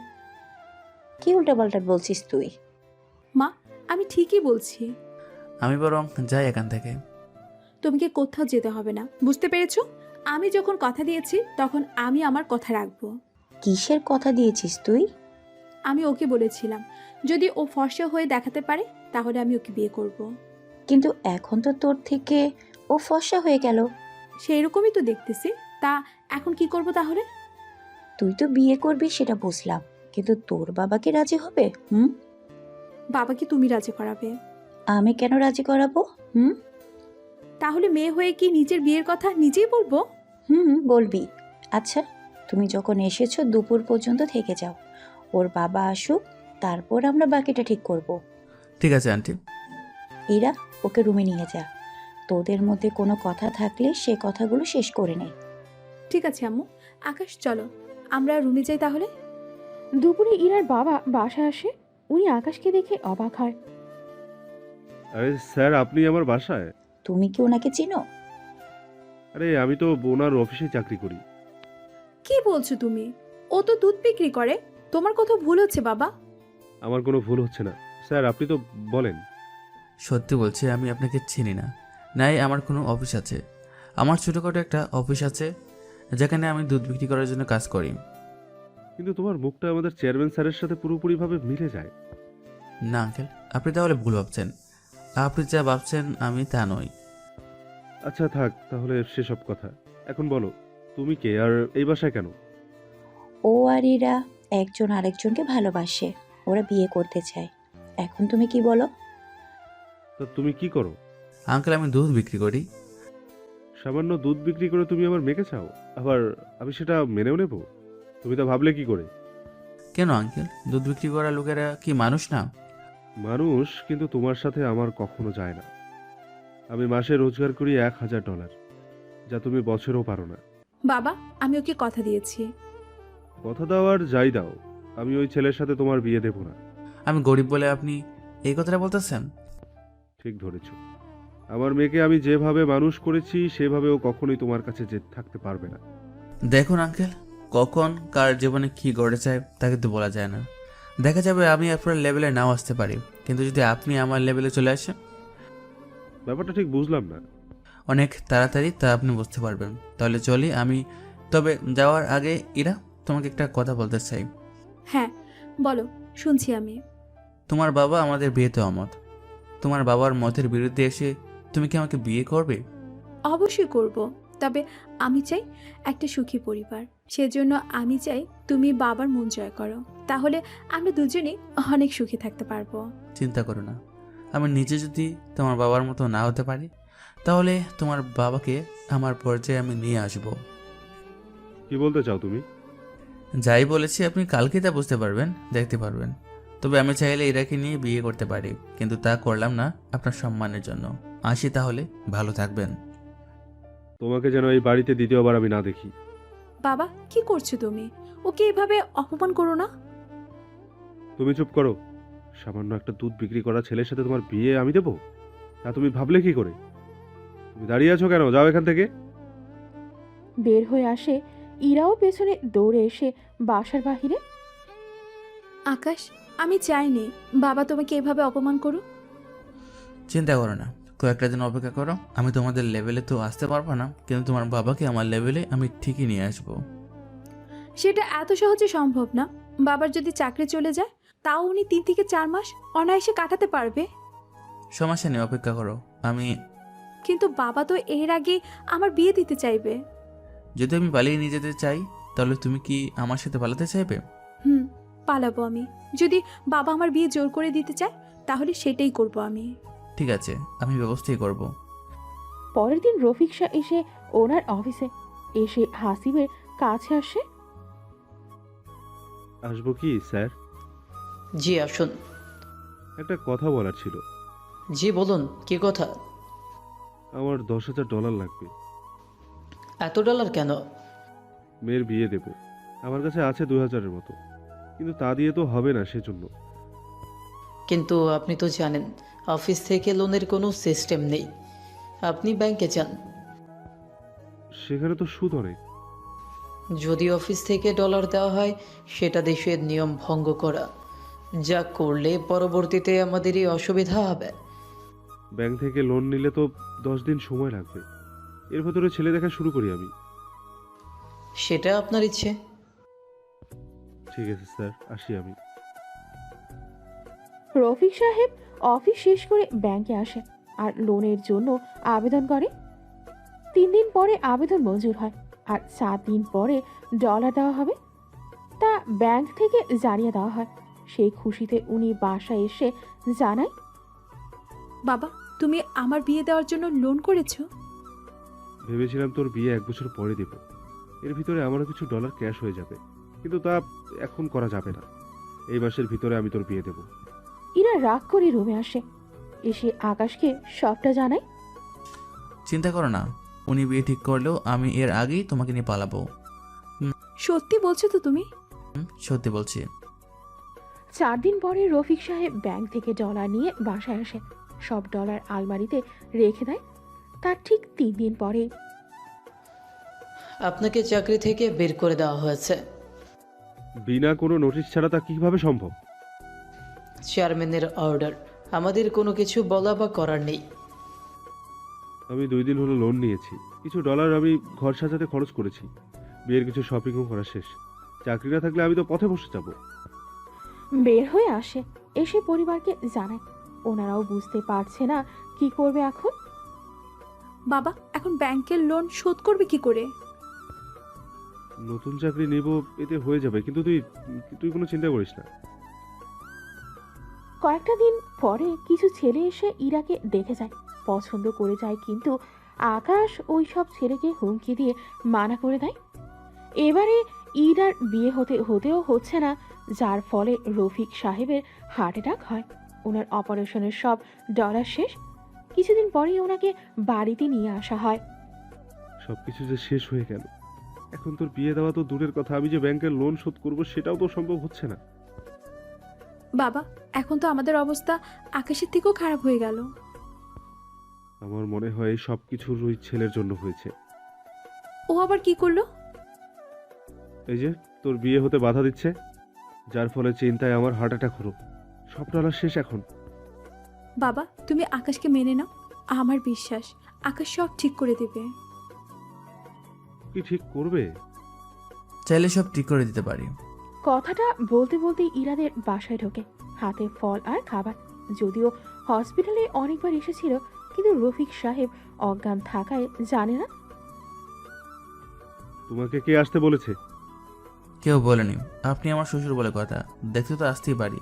কি উল্টোপাল্টা বলছিস তুই? মা, আমি ঠিকই বলছি। আমি বরং যাই এখান থেকে। তোমাকে কোথাও যেতে হবে না, বুঝতে পেরেছো? আমি যখন কথা দিয়েছি তখন আমি আমার কথা রাখবো। কিসের কথা দিয়েছিস তুই? আমি ওকে বলেছিলাম যদি ও ফর্সা হয়ে দেখাতে পারে তাহলে আমি ওকে বিয়ে করব। কিন্তু এখন তো তোর থেকে ও ফর্সা হয়ে গেল। সেই রকমই তো দেখতেছি। তা এখন কি করব তাহলে? তুই তো বিয়ে করবি সেটা বুঝলাম, কিন্তু তোর বাবা কি রাজি হবে? বাবাকে তুমি রাজি করাবে? আমি কেন রাজি করাবো? তাহলে মেয়ে হয়ে কি নিজের বিয়ের কথা নিজেই বলবো? বলবি। আচ্ছা, তুমি যখন এসেছো দুপুর পর্যন্ত থেকে যাও, ওর বাবা আসুক, তারপর আমরা বাকিটা ঠিক করব। ঠিক আছে আন্টি। ইরা, ওকে রুমে নিয়ে যা। তোদের মধ্যে কোনো কথা থাকলে সে কথাগুলো শেষ করে নে। ঠিক আছে আম্মু। আকাশ, চলো আমরা রুমে যাই তাহলে। দুপুরে ইরার বাবা বাসায় আসে। উনি আকাশকে দেখে অবাক হয়। আরে স্যার, আপনি আমার বাসায়? তুমি কি ওনাকে চিনো? আরে আমি তো ওনার অফিসে চাকরি করি। কি বলছো তুমি? ও তো দুধ বিক্রি করে। তোমার কথা ভুল হচ্ছে বাবা। আমার কোনো ভুল হচ্ছে না স্যার, আপনি তো বলেন। সত্যি বলছি, আমি আপনাকে চিনি না। নাই আমার কোনো অফিস আছে। আমার ছোটোখাটো একটা অফিস আছে যেখানে আমি দুধ বিক্রি করার জন্য কাজ করি। কিন্তু তোমার মুখটা আমাদের চেয়ারম্যান স্যারের সাথে পুরোপুরিভাবে মিলে যায়। না আঙ্কেল, আপনি তাহলে ভুল ভাবছেন। আপনি যা ভাবছেন আমি তা নই। আচ্ছা থাক তাহলে সেসব কথা। এখন বলো, তুমি কে আর এই বাসায় কেন? ও আর ইরা একজন আরেকজনকে ভালোবাসে, ওরা বিয়ে করতে চায়। এখন তুমি কি বলো? তা তুমি কি করো? আঙ্কেল, আমি দুধ বিক্রি করি। সামান্য দুধ বিক্রি করে তুমি আমার মেয়েকে চাও, আবার আমি সেটা মেনেও নেব? তুমি তা ভাবলে কি করে? কেন আঙ্কেল, দুধ বিক্রি করা লোকেরা কি মানুষ না? মানুষ, কিন্তু তোমার সাথে আমার কখনো যায় না। আমি মাসে রোজগার করি $1000, যা তুমি বছরেও পারো না। বাবা, আমি ওকে কথা দিয়েছি। কথা দাও আর যাই দাও, আমি ওই ছেলের সাথে তোমার বিয়ে দেব না। আমি গরিব বলে আপনি এই কথাটা বলতেছেন? ঠিক ধরেছ। আমার মেয়েকে আমি যেভাবে মানুষ করেছি সেভাবে ও কখনোই তোমার কাছে থাকতে পারবে না। দেখুন আঙ্কেল, কখন কার জীবনে কি ঘটে যায় তা কিন্তু বলা যায় না। দেখা যাবে আমি আপনার লেভেলে নাও আসতে পারি, কিন্তু যদি আপনি আমার লেভেলে চলে আসেন। ব্যাপারটা ঠিক বুঝলাম না। অনেক তাড়াতাড়ি তা আপনি বুঝতে পারবেন। তাহলে চলি আমি। তবে যাওয়ার আগে ইরা, তোমাকে একটা কথা বলতে চাই। হ্যাঁ বলো, শুনছি আমি। তোমার বাবা আমাদের বিয়েতে অমত। তোমার বাবার মতের বিরুদ্ধে এসে তুমি কি আমাকে বিয়ে করবে? অবশ্যই করব, তবে আমি চাই একটা সুখী পরিবার। সেজন্য আমি চাই তুমি বাবার মন জয় করো, তাহলে আমরা দুজনেই অনেক সুখী থাকতে পারবো। চিন্তা করো না, আমি নিজে যদি তোমার বাবার মতো না হতে পারি তাহলে তোমার বাবাকে আমার পর্যায়ে আমি নিয়ে আসব। কি বলতে চাও তুমি? যাই বলেছি আপনি কালকে তা বুঝতে পারবেন, দেখতে পারবেন। তবে আমি চাইলে ইরাকে নিয়ে বিয়ে করতে পারি, কিন্তু তা করলাম না আপনার সম্মানের জন্য। আসি তাহলে, ভালো থাকবেন। তোমাকে যেন এই বাড়িতে দ্বিতীয়বার আমি না দেখি। বাবা, কি করছো তুমি? ওকে এভাবে অপমান করো না। তুমি চুপ করো। সামান্য একটা দুধ বিক্রি করা ছেলের সাথে তোমার বিয়ে আমি দেবো? তা তুমি ভাবলে কি করে? তুমি দাঁড়িয়ে আছো কেন? যাও এখান থেকে। বের হয়ে আসে ইরাও পেছনে দৌড়ে এসে বাসার বাহিরে আকাশ, আমি চাইনি বাবা তোমাকে এভাবে অপমান করুক। চিন্তা করো না, কয়েকটা দিন অপেক্ষা করো। আমি তোমাদের লেভেলে তো আসতে পারবো না, কিন্তু তোমার বাবাকে আমার লেভেলে আমি ঠিকই নিয়ে আসবো। সেটা এত সহজে সম্ভব না। বাবার যদি চাকরি চলে যায়, তাও উনি 3 থেকে 4 মাস অনায়াসে কাটাতে পারবে। সমস্যা নেই, অপেক্ষা করো। আমি কিন্তু বাবা তো এর আগে আমার বিয়ে দিতে চাইবে। যদি আমি পালিয়ে নিয়ে যেতে চাই, তাহলে তুমি কি আমার সাথে পালাতে চাইবে? পালাবো আমি। যদি বাবা আমার বিয়ে জোর করে দিতে চায়, তাহলে সেটাই করব আমি। ঠিক আছে, আমি ব্যবস্থাই করব। পরের দিন রফিক শাহ এসে ওনার অফিসে এসে হাসিবের কাছে আসে। আসবো কি স্যার? জি আসুন। একটা কথা বলার ছিল। জি বলুন, কি কথা? আমার $10,000 লাগবে। এত ডলার কেন? মেয়ের বিয়ে দেব। আমার কাছে আছে 2,000-এর মতো, কিন্তু তা দিয়ে তো হবে না, সেজন্য। কিন্তু আপনি তো জানেন অফিস থেকে লোনের কোনো সিস্টেম নেই। আপনি ব্যাংকে যান। সেখানে তো সুদ অনেক। যদি অফিস থেকে ডলার দেওয়া হয়, সেটা দেশের নিয়ম ভঙ্গ করা, যা করলে পরবর্তীতে আমাদেরই অসুবিধা হবে। ব্যাংক থেকে লোন নিলে তো 10 দিন সময় লাগবে। এর ভেতরে ছেলে দেখা শুরু করি আমি। সেটা আপনার ইচ্ছে। ঠিক আছে স্যার, আসি আমি। রফিক সাহেব অফিস শেষ করে ব্যাংকে আসে আর লোনের জন্য আবেদন করে। 3 দিন পরে আবেদন মঞ্জুর হয় আর 7 দিন পরে ডলার দেওয়া হবে তা ব্যাংক থেকে জানিয়ে দেওয়া হয়। সেই খুশিতে উনি বাসায় এসে জানায়, বাবা, তুমি আমার বিয়ে দেওয়ার জন্য লোন করেছো? ভেবেছিলাম তোর বিয়ে 1 বছর পরে দেব। এর ভিতরে আমারও কিছু ডলার ক্যাশ হয়ে যাবে, কিন্তু তা এখন করা যাবে না। এই মাসের ভিতরে আমি তোর বিয়ে দেব। ইরা রাগ করে রুমে আসে, এসে আকাশকে সবটা জানায়। চিন্তা করো না, উনি বিয়ে ঠিক করলেও আমি এর আগেই তোমাকে নিয়ে পালাবো। সত্যি বলছো তো তুমি? সত্যি বলছি। 4 দিন পরে রফিক সাহেব ব্যাংক থেকে ডলার নিয়ে বাসায় আসে। সব ডলার আলমারিতে রেখে দেয়। তার ঠিক 3 দিন পরে আপনাকে চাকরি থেকে বের করে দেওয়া হয়েছে। বিনা কোনো নোটিশ ছাড়া তা কিভাবে সম্ভব? চেয়ারম্যানের অর্ডার, আমাদের কোনো কিছু বলা বা করার নেই। আমি 2 দিন হলো লোন নিয়েছি। কিছু ডলার আমি ঘর সাজাতে খরচ করেছি। বিয়ের কিছু শপিংও করা শেষ। চাকরি না থাকলে আমি তো পথে বসে যাব। বের হয়ে আসে, এসে পরিবারকে জানায়। ওনারাও বুঝতে পারছে না কি করবে এখন। বাবা, এখন ব্যাংকের লোন শোধ করবে কি করে? নতুন চাকরি নেব, এতে হয়ে যাবে, কিন্তু তুই কোনো চিন্তা করিস না। কয়েকটা দিন পরে কিছু ছেলে এসে ইরাকে দেখে যায়, পছন্দ করে যায়, কিন্তু আকাশ ওই সব ছেলেকে হুমকি দিয়ে মানা করে দেয়। এবারে ইরার বিয়ে হতেও হচ্ছে না, যার ফলে রফিক সাহেবের হার্ট অ্যাটাক হয়। ওনার অপারেশনের সব ডলার শেষ। কিছুদিন পরেই ওনাকে বাড়িতে নিয়ে আসা হয়। সবকিছু যে শেষ হয়ে গেল। এখন তোর বিয়ে দেওয়া তো দূরের কথা, আমি যে ব্যাংকের লোন শোধ করব সেটাও তো সম্ভব হচ্ছে না। বাবা, এখন তো আমাদের অবস্থা আকাশের থেকেও খারাপ হয়ে গেল। আমার মনে হয় এই সব কিছু ওই ছেলের জন্য হয়েছে। ও আবার কি করলো? এই যে তোর বিয়ে হতে বাধা দিচ্ছে, যার ফলে চিন্তায় আমার হার্ট অ্যাটাক হলো। সব ডলার শেষ এখন। বাবা, তুমি আকাশকে মেনে নাও। আমার বিশ্বাস আকাশ সব ঠিক করে দেবে। কি ঠিক করবে? চাইলে সব ঠিক করে দিতে পারি। কথাটা বলতে বলতে ইরাদের বাসায় ঢোকে, হাতে ফল আর খাবার। যদিও হসপিটালে অনেকবার এসেছিল, কিন্তু রফিক সাহেব অজ্ঞান থাকায় জানে না। তোমাকে কে আসতে বলেছে? কেউ বলেনি। আপনি আমার শ্বশুর বলে কথা, দেখতে তো আসতেই পারি।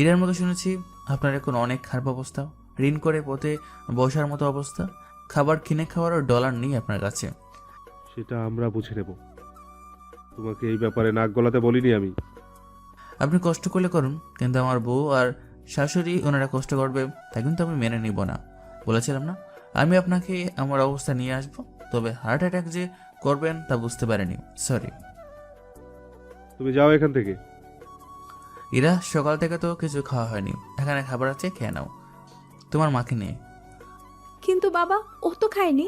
ইরার মতো শুনেছি আপনার এখন অনেক খারাপ অবস্থা, ঋণ করে পথে বসার মতো অবস্থা, খাবার কিনে খাওয়ারও ডলার নেই আপনার কাছে। সেটা আমরা বুঝে নেব। তোমাকে এই ব্যাপারে নাক গলাতে বলিনি আমি। আপনি কষ্ট করলে করুন, কিন্তু আমার বউ আর শাশুড়ি ওনারা কষ্ট করবে, তা কিন্তু আমি মেনে নিব না। বলেছিলাম না আমি আপনাকে আমার অবস্থা নিয়ে আসবো, তবে হার্ট অ্যাটাক যে করবেন তা বুঝতে পারেনি, সরি। তুমি যাও এখান থেকে। ইরা, সকাল থেকে তো কিছু খাওয়া হয়নি, এখানে খাবার আছে, খেয়ে নাও। তোমার মাকে নিয়ে। কিন্তু বাবা, ও তো খায়নি।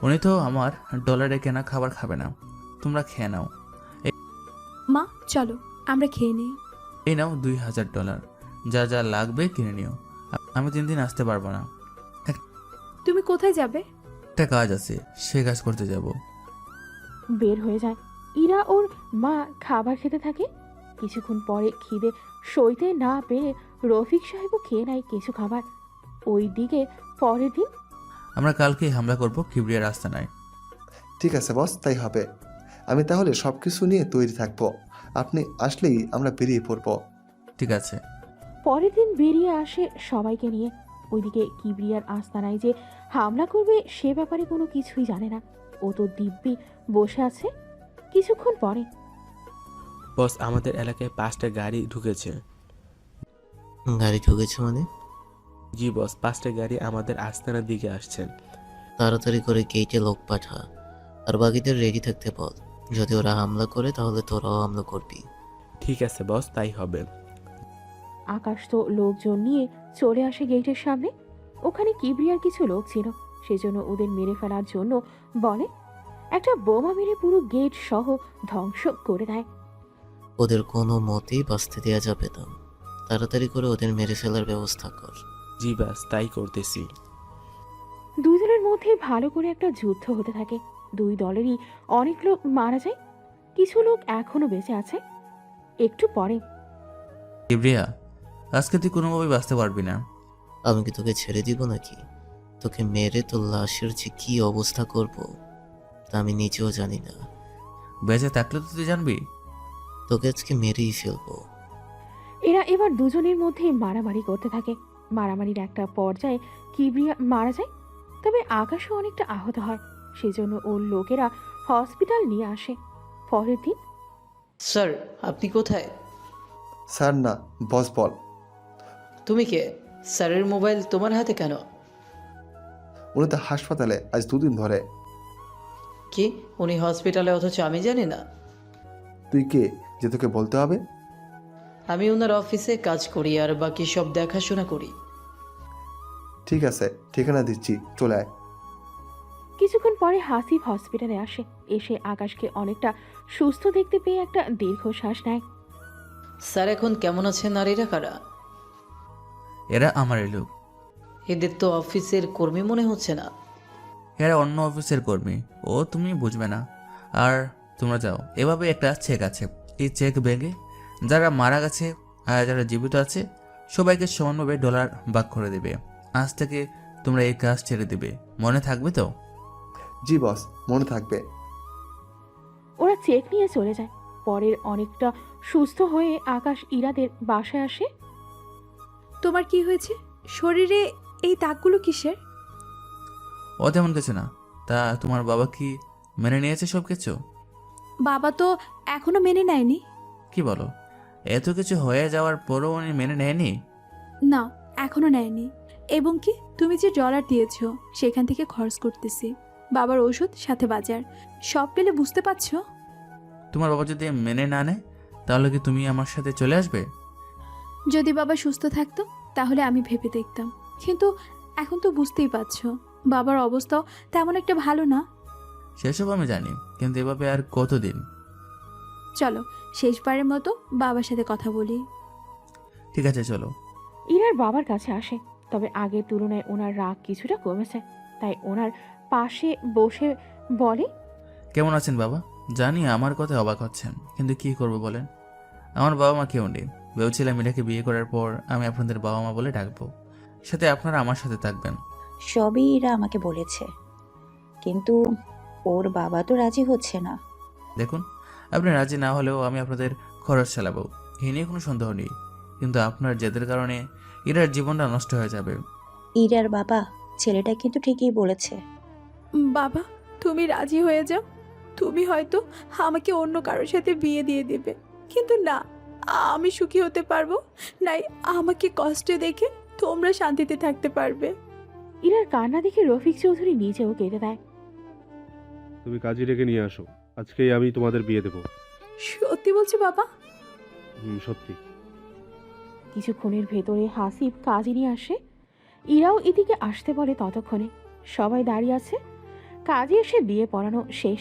উনি তো আমার ডলারে কেনা খাবার খাবে না, তোমরা খেয়ে নাও। মা, চলো আমরা খেয়ে নিই। এই নাও $2000, যা যা লাগবে কিনে নিও। আমি 3 দিন আসতে পারবো না, তুমি কোথায় যাবে? একটা কাজ আছে, সে কাজ করতে যাব। বের হয়ে যায়। ইরা ওর মা খাবার খেতে থাকে। কিছুক্ষণ পরে খিদে সইতে না পেরে রফিক সাহেবও খেয়ে নেয় কিছু খাবার। ওই দিকে পরের দিন আমরা কালকেই হামলা করব কিবরিয়ার আস্তানায়। ঠিক আছে বস, তাই হবে। আমি তাহলে সব কিছু নিয়ে তৈরি থাকবো। আপনি আসলেই আমরা বেরিয়ে পড়বো। ঠিক আছে। পরের দিন বেরিয়ে আসে সবাইকে নিয়ে। ওইদিকে কিবরিয়ার আস্তানায় যে হামলা করবে সে ব্যাপারে কোনো কিছুই জানে না। ও তো দিব্যি বসে আছে। কিছুক্ষণ পরে বস, আমাদের এলাকায় 5টা গাড়ি ঢুকেছে। গাড়ি ঢুকেছে মানে? জি বস, 5টা গাড়ি আমাদের আস্তানার দিকে আসছেন। তাড়াতাড়ি করে গেটে লোক পাঠা, আর বাকিদের রেডি থাকতে বল। যদি ওরা হামলা করে তাহলে তোরাও হামলা করবি। ঠিক আছে বস, তাই হবে। আকাশ তো লোকজন নিয়ে চলে আসে গেটের সামনে। ওখানে কিবরিয়ার কিছু লোক ছিল, সেজন্য ওদের মেরে ফেলার জন্য বলে একটা বোমা মেরে পুরো গেট সহ ধ্বংস করে দেয়। ওদের কোনো মতেই বাঁচতে দেওয়া যাবে না। তাড়াতাড়ি করে ওদের মেরে ফেলার ব্যবস্থা কর। জি বাস, তাই করতেছি। দুই দলের মধ্যে ভালো করে একটা যুদ্ধ হতে থাকে। দুই দলেরই অনেক লোক মারা যায়, কিছু লোক এখনো বেঁচে আছে। একটু পরে কিবরিয়া, আজকে তুই কোনোভাবেই বাঁচতে পারবি না। আমি কি তোকে ছেড়ে দিব নাকি? তোকে মেরে তোর লাশের যে কি অবস্থা করব তা আমি নিজেও জানি না। বেঁচে থাকলে তো তুই জানবি। তোকে আজকে মেরেই ফেলবো। এরা এবার দুজনের মধ্যে মারামারি করতে থাকে। মারামারির একটা পর্যায়ে কিবরিয়া মারা যায়, তবে আকাশও অনেকটা আহত হয়। সেজন্য ওর লোকেরা হসপিটাল নিয়ে আসে। পরের দিন স্যার, আপনি কোথায়? স্যার না, বস বল। তুমি কে? স্যারের মোবাইল তোমার হাতে কেন? উনি তো হাসপাতালে আজ 2 দিন ধরে। কি, উনি হসপিটালে অথচ আমি জানি না? তুই কে যে তোকে বলতে হবে? আমি ওনার অফিসে কাজ করি আর বাকি সব দেখাশোনা করি। ঠিক আছে, ঠিকানা দিচ্ছি, চলে আয়। কিছুক্ষণ পরে হাসিব হসপিটালে আসে। এসে আকাশকে অনেকটা সুস্থ দেখতে পেয়ে একটা দীর্ঘশ্বাস নেয়। স্যার, এখন কেমন আছেন? আর এরা কারা? এরা আমার লোক। এদের তো অফিসের কর্মী মনে হচ্ছে না। এরা অন্য অফিসের কর্মী, ও তুমি বুঝবে না। আর তোমরা যাও, এভাবে একটা চেক আছে, এই চেক ভেঙে যারা মারা গেছে আর যারা জীবিত আছে সবাইকে সমানভাবে ডলার ভাগ করে দেবে। আজ থেকে তোমরা এই কাজ ছেড়ে দেবে, মনে থাকবে তো? জি বস, মনে থাকবে। ওরা চেক নিয়ে চলে যায়। পরের অনেকটা সুস্থ হয়ে আকাশ ইরাদের বাসায় আসে। তোমার কি হয়েছে? শরীরে এই দাগগুলো কিসের? ও তেমন কিছু না। তা তোমার বাবা কি মেনে নিয়েছে সব কিছু? বাবা তো এখনো মেনে নেয়নি। কি বলো, এত কিছু হয়ে যাওয়ার পরও উনি মেনে নেয়নি? না, এখনো নেয়নি। এবং কি, তুমি যে ডলার দিয়েছো সেখান থেকে খরচ করতেছি। বাবার ওষুধ, সাথে বাজার, সব পেলে বুঝতে পারছো। তোমার বাবা যদি মেনে না নেয় তাহলে কি তুমি আমার সাথে চলে আসবে? যদি বাবা সুস্থ থাকতো তাহলে আমি ভেবে দেখতাম, কিন্তু এখন তো বুঝতেই পারছো বাবার অবস্থাও তেমন একটা ভালো না। সেসব আমি জানি, কিন্তু এভাবে আর কতদিন? চলো শেষবারের মতো বাবার সাথে কথা বলি। ঠিক আছে, চলো। ইরার বাবার কাছে আসে, তবে আগের তুলনায় ওনার রাগ কিছুটা কমেছে। তাই ওনার পাশে বসে বলে, কেমন আছেন বাবা? জানি আমার কথা অবাক হচ্ছেন, কিন্তু কি করব বলেন। আমার বাবা মা কেউ নেই। ভেবেছিলাম এটাকে বিয়ে করার পর আমি আপনাদের বাবা মা বলে ডাকবো, সাথে আপনারা আমার সাথে থাকবেন। সবই এরা আমাকে বলেছে, কিন্তু ওর বাবা তো রাজি হচ্ছে না। দেখুন, আপনি রাজি না হলেও আমি আপনাদের খরচ চালাবো, এ নিয়ে কোনো সন্দেহ নেই। কিন্তু আপনার জেদের কারণে ইরার জীবনটা নষ্ট হয়ে যাবে। ইরার বাবা ছেলেটা কিন্তু ঠিকই বলেছে। বাবা, তুমি রাজি হয়ে যাও। তুমি হয়তো আমাকে অন্য কারোর সাথে বিয়ে দিয়ে দেবে, কিন্তু না, আমি সুখী হতে পারবো নাই। আমাকে কষ্টে দেখে তোমরা শান্তিতে থাকতে পারবে। ইরার কান্না দেখে রফিক চৌধুরী নিজেও কেঁদে দেয়। তুমি কাজী রেখে নিয়ে আসো, আজকেই আমি তোমাদের বিয়ে দেবো। সত্যি বলছো বাবা? সত্যি। কিছুক্ষণের ভেতরে হাসিব কাজে নিয়ে আসে। ইরাও এদিকে আসতে বলে। ততক্ষণে সবাই দাঁড়িয়ে আছে। কাজে এসে বিয়ে পড়ানো শেষ।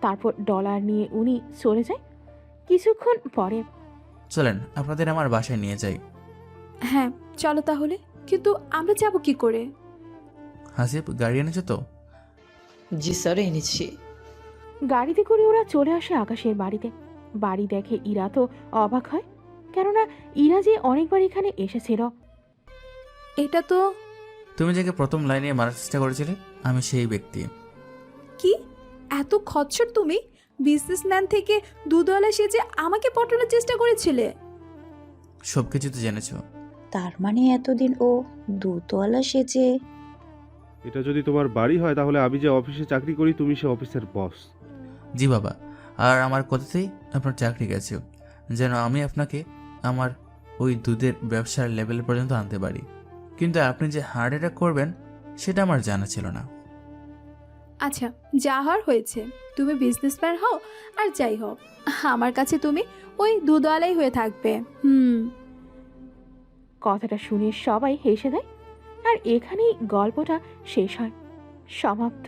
তারপর ডলার নিয়ে উনি চলে যায়। কিছুক্ষণ পরে চলেন আপনাদের আমার বাসায় নিয়ে যাই। হ্যাঁ চলো তাহলে, কিন্তু আমরা যাব কি করে? হাসিব গাড়ি এনেছো তো? জি স্যার, এনেছি। গাড়িতে করে ওরা চলে আসে আকাশের বাড়িতে। বাড়ি দেখে ইরা তো অবাক হয়, কেননা ইরা যে অনেকবার এখানে এসেছিল। এটা তো তুমি যাকে প্রথম লাইনে মারার চেষ্টা করেছিলে, আমি সেই ব্যক্তি। কি এত খচ্চর তুমি? বিজনেসম্যান থেকে দুধওয়ালা সেজে আমাকে পটানোর চেষ্টা করেছিলে? সব কিছু তো জেনেছো। তার মানে এতদিন ও দুধওয়ালা সেজে? এটা যদি তোমার বাড়ি হয় তাহলে আমি যে অফিসে চাকরি করি তুমি সে অফিসের বস। জি বাবা, আর আমার কথাতেই আপনার চাকরি গেছে, যেন আমি আপনাকে আমার ওই দুধের ব্যবসার লেভেল পর্যন্ত আনতে পারি। কিন্তু আপনি যে হার্ট অ্যাটাক করবেন সেটা আমার জানা ছিল না। আচ্ছা, যা হওয়ার হয়েছে। তুমি বিজনেসম্যান হও আর যাই হোক, আমার কাছে তুমি ওই দুধওয়ালাই হয়ে থাকবে। কথাটা শুনে সবাই হেসে দেয়। আর এখানেই গল্পটা শেষ হয়, সমাপ্ত।